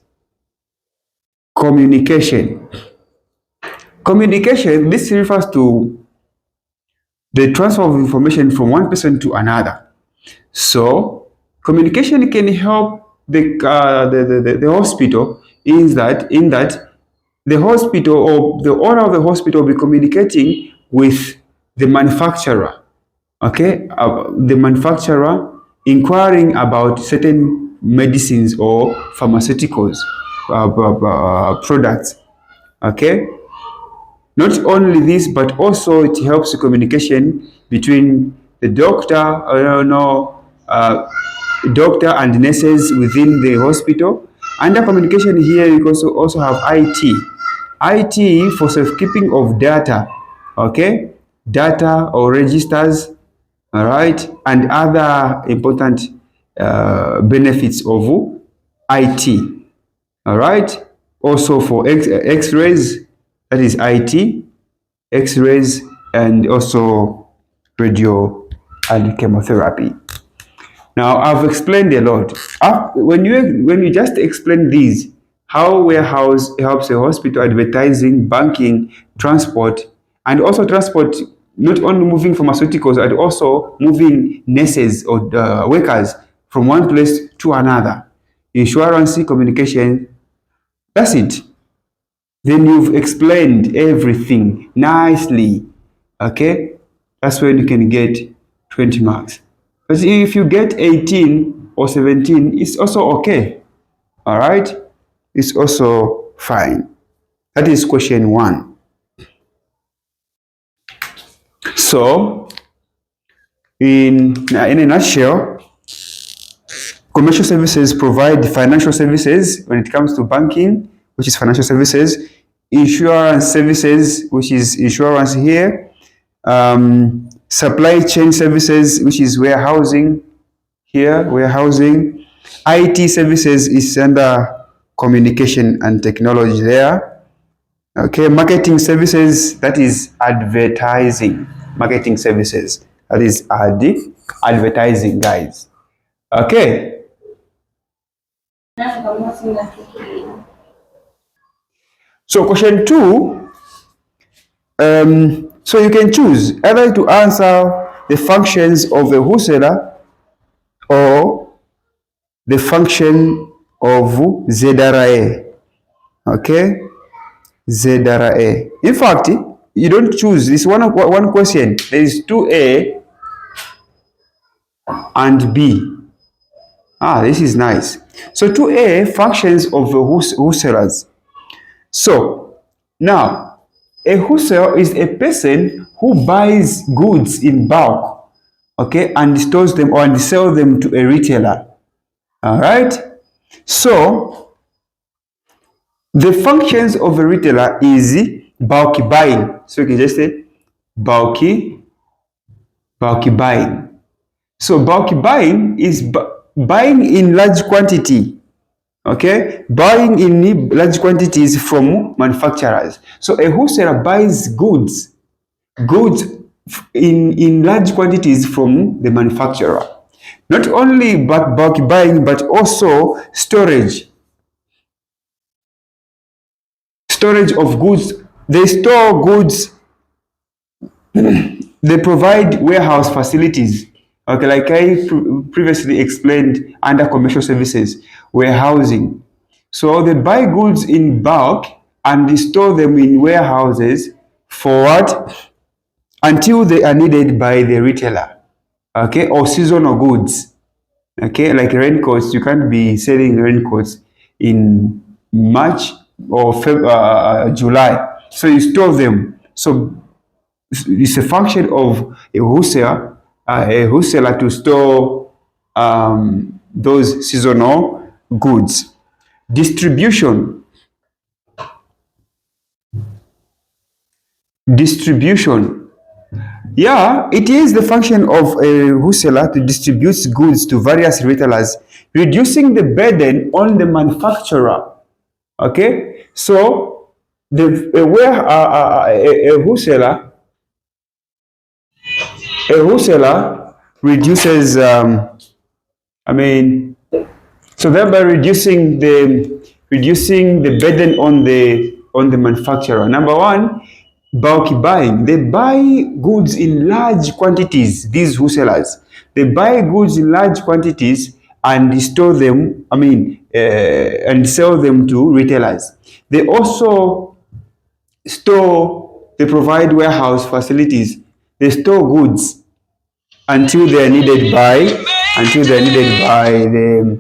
Speaker 1: Communication. Communication, this refers to the transfer of information from one person to another. So, communication can help the hospital in that the hospital or the owner of the hospital will be communicating with the manufacturer. Okay, the manufacturer inquiring about certain medicines or pharmaceuticals products. Okay, not only this, but also it helps the communication between the doctor, doctor and nurses within the hospital. Under communication here, you also have IT. IT for safekeeping of data, okay? Data or registers, all right? And other important benefits of IT, all right? Also for X-rays, that is IT, X-rays, and also radio and chemotherapy. Now I've explained a lot. When you just explain these, how warehouse helps a hospital, advertising, banking, transport, and also transport, not only moving pharmaceuticals, and also moving nurses or workers from one place to another. Insurance, communication, that's it. Then you've explained everything nicely. Okay? That's when you can get 20 marks. But if you get 18 or 17, it's also okay. All right? It's also fine. That is question 1. So, in a nutshell, commercial services provide financial services when it comes to banking, which is financial services, insurance services, which is insurance here, supply chain services, which is warehousing here, warehousing. IT services is under communication and technology there. Okay, marketing services, that is advertising. Marketing services, that is advertising, guys. Okay. So question two, so you can choose either to answer the functions of a wholesaler or the function of ZRA. Okay, ZRA. In fact, you don't choose this one question. There is 2A and B. This is nice. So 2A, functions of the wholesalers. So now, a wholesaler is a person who buys goods in bulk, okay, and stores them or and sell them to a retailer. All right. So the functions of a retailer is bulky buying. So you can just say bulky buying. So bulky buying is buying in large quantity. Okay, buying in large quantities from manufacturers. So a wholesaler buys goods in large quantities from the manufacturer. Not only bulk buying, but also storage of goods. They store goods. They provide warehouse facilities. Okay, like I previously explained under commercial services, warehousing. So they buy goods in bulk and they store them in warehouses for what? Until they are needed by the retailer. Okay, or seasonal goods. Okay, like raincoats, you can't be selling raincoats in March or July. So you store them. So it's a function of a wholesaler to store those seasonal goods. Distribution. Distribution. Yeah, it is the function of a wholesaler to distribute goods to various retailers, reducing the burden on the manufacturer. Okay, so a wholesaler reduces. I mean, so thereby reducing the burden on the manufacturer. Number one, bulky buying. They buy goods in large quantities. These wholesalers, they buy goods in large quantities and store them. And sell them to retailers. They also store. They provide warehouse facilities. They store goods until they are needed by the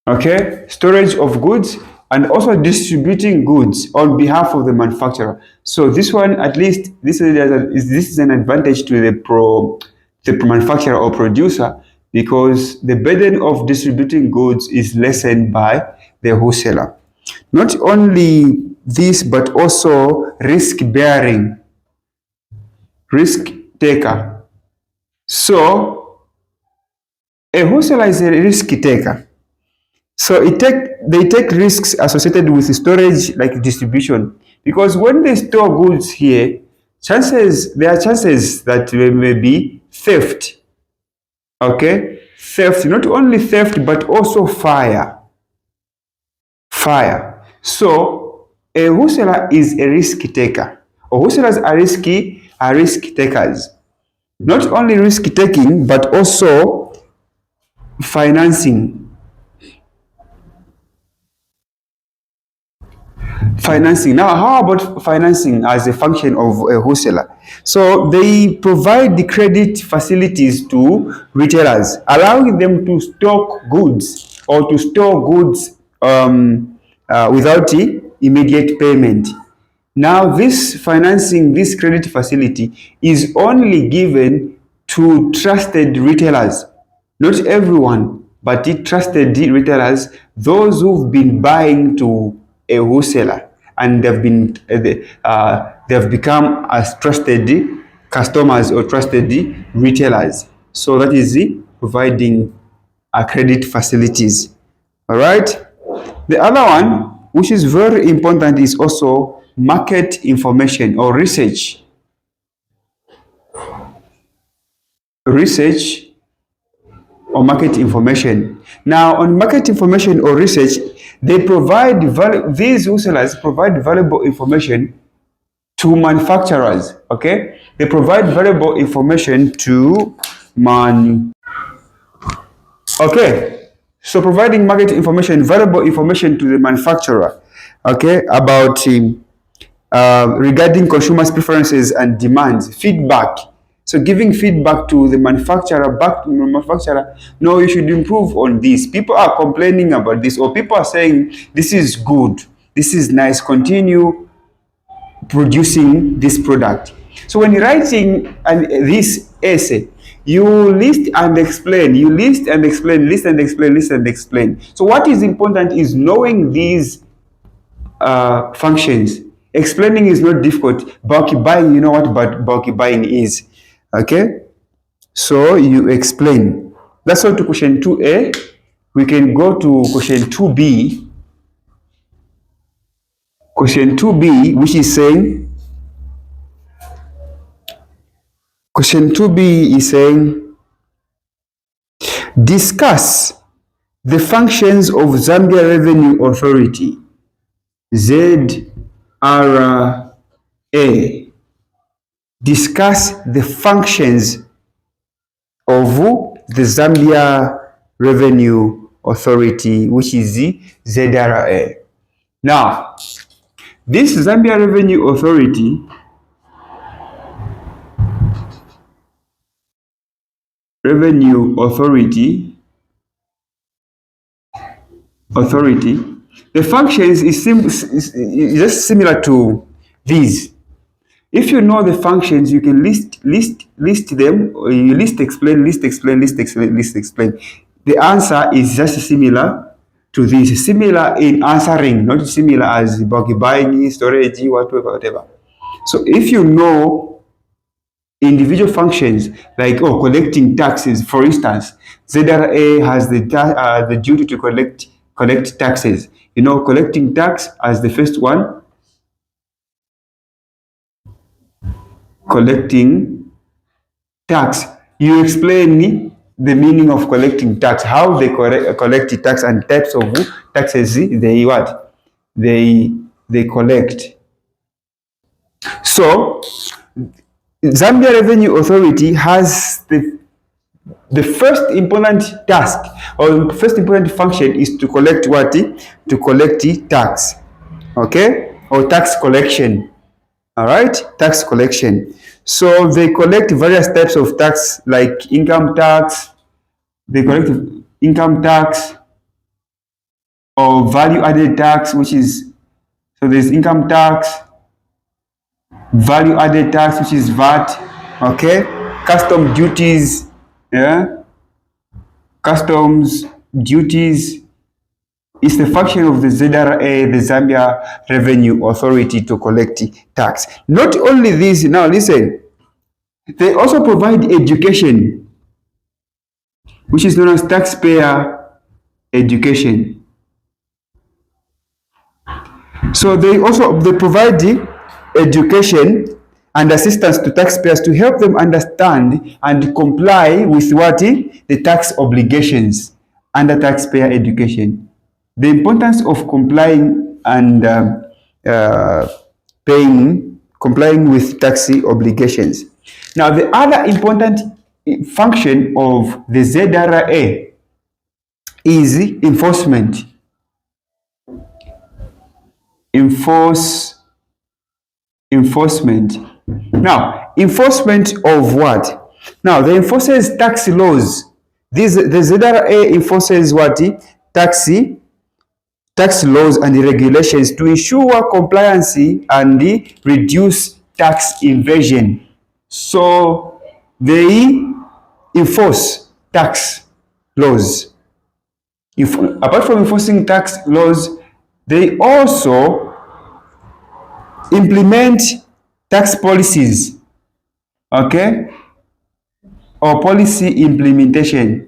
Speaker 1: okay, storage of goods and also distributing goods on behalf of the manufacturer. So this one, at least this is an advantage to the manufacturer or producer, because the burden of distributing goods is lessened by the wholesaler. Not only this, but also risk bearing, risk taker. So a wholesaler is a risk taker. So they take risks associated with storage, like distribution, because when they store goods here, there are chances that there may be theft. Okay, theft, not only theft but also fire. So a wholesaler is a risk taker, or wholesalers are risk takers. Not only risk taking but also financing. Financing. Now, how about financing as a function of a wholesaler? So they provide the credit facilities to retailers, allowing them to stock goods or to store goods without the immediate payment. Now, this financing, this credit facility is only given to trusted retailers. Not everyone, but the trusted retailers, those who've been buying to a wholesaler and they've become as trusted customers or trusted retailers. So that is the providing credit facilities. All right. The other one, which is very important, is also market information or research. Research or market information. Now, on market information or research, these wholesalers provide valuable information to manufacturers. Okay, they provide valuable information to man. Okay, so providing market information, valuable information to the manufacturer. Okay, about regarding consumers' preferences and demands, feedback. So giving feedback to the manufacturer, back to the manufacturer, no, you should improve on this. People are complaining about this, or people are saying this is good, this is nice, continue producing this product. So when you're writing this essay, you list and explain, you list and explain, list and explain, list and explain. So what is important is knowing these functions. Explaining is not difficult. Bulky buying, you know what bulky buying is. Okay, so you explain. That's all to question 2a. We can go to question 2b. Question 2b, which is saying, question 2b is saying, discuss the functions of Zambia Revenue Authority, ZRA. Discuss the functions of the Zambia Revenue Authority, which is the ZRA. Now, this Zambia Revenue Authority the functions is just similar to these. If you know the functions, you can list them, or you list explain. The answer is just similar to this, similar in answering, not similar as bulk buying, storage, whatever. So if you know individual functions, like collecting taxes, for instance, ZRA has the duty to collect taxes. You know, collecting tax as the first one. Collecting tax. You explain the meaning of collecting tax, how they collect tax, and types of taxes they collect. So Zambia Revenue Authority has the first important task, or first important function, is to collect what? To collect tax. Okay, or tax collection. All right, tax collection. So they collect various types of tax, like income tax. They collect income tax or value-added tax, which is, so there's income tax, value-added tax, which is VAT. Okay, custom duties. Yeah, customs duties. It's the function of the ZRA, the Zambia Revenue Authority, to collect tax. Not only this, now listen, they also provide education, which is known as taxpayer education. So they provide the education and assistance to taxpayers to help them understand and comply with what? The tax obligations under taxpayer education. The importance of complying and complying with tax obligations. Now, the other important function of the ZRA is enforcement. Enforcement. Now, enforcement of what? Now, they enforces tax laws. The ZRA enforces what? Tax laws and regulations to ensure compliance and reduce tax evasion. So they enforce tax laws. Apart from enforcing tax laws, they also implement tax policies, okay, or policy implementation.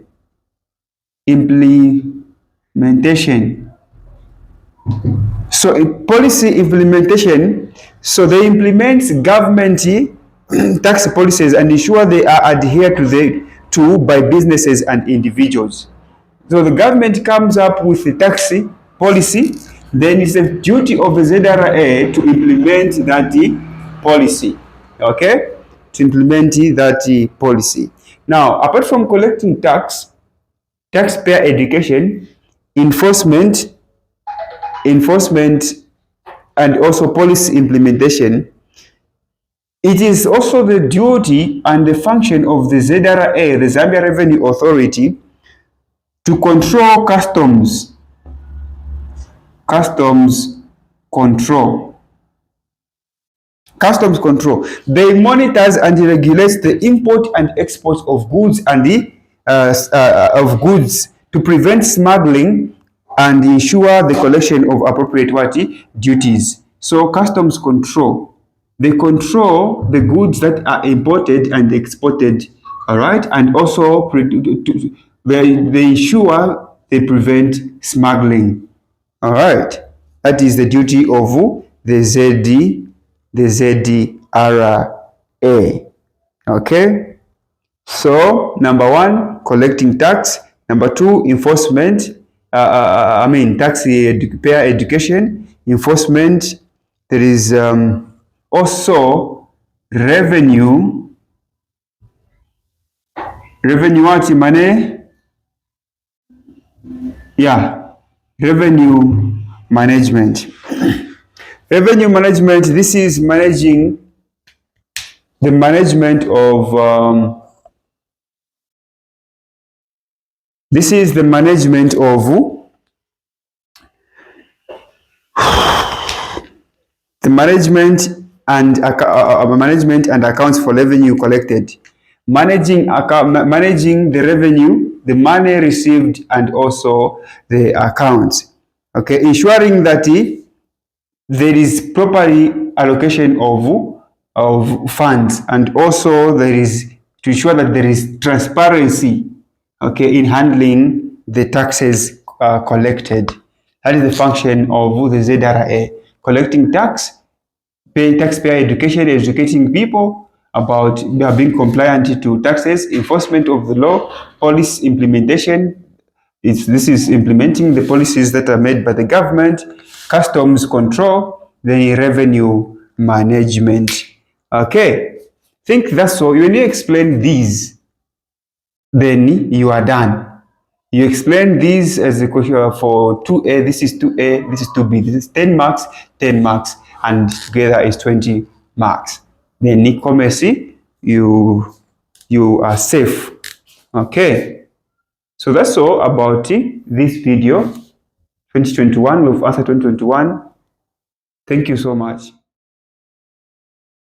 Speaker 1: So policy implementation, so they implement government tax policies and ensure they are adhered to to by businesses and individuals. So the government comes up with a tax policy, then it's the duty of the ZRA to implement that policy. Okay? To implement that policy. Now, apart from collecting tax, taxpayer education, enforcement, and also policy implementation, it is also the duty and the function of the ZRA, the Zambia Revenue Authority, to control customs control. Customs control. They monitors and regulates the import and export of goods and to prevent smuggling and ensure the collection of appropriate duties. So customs control. They control the goods that are imported and exported, all right, and also they ensure they prevent smuggling. All right, that is the duty of the ZRA. Okay, so number one, collecting tax. Number two, enforcement. Taxpayer education, enforcement. There is also revenue. Revenue what money? Yeah, revenue management. Revenue management, this is managing the management of the management and accounts for revenue collected, managing the revenue, the money received, and also the accounts. Okay, ensuring that there is properly allocation of funds, and also there is to ensure that there is transparency, okay, in handling the taxes collected. That is the function of the ZRA: collecting tax, paying taxpayer education, educating people about being compliant to taxes, enforcement of the law, policy implementation. This is implementing the policies that are made by the government, customs control, the revenue management. Okay, think that's all. When you explain these, then you are done. You explain these as a question for 2A, this is 2A, this is 2B, this is 10 marks, 10 marks, and together is 20 marks. Then e-commerce, you are safe. Okay. So that's all about this video, 2021, we've answered 2021. Thank you so much.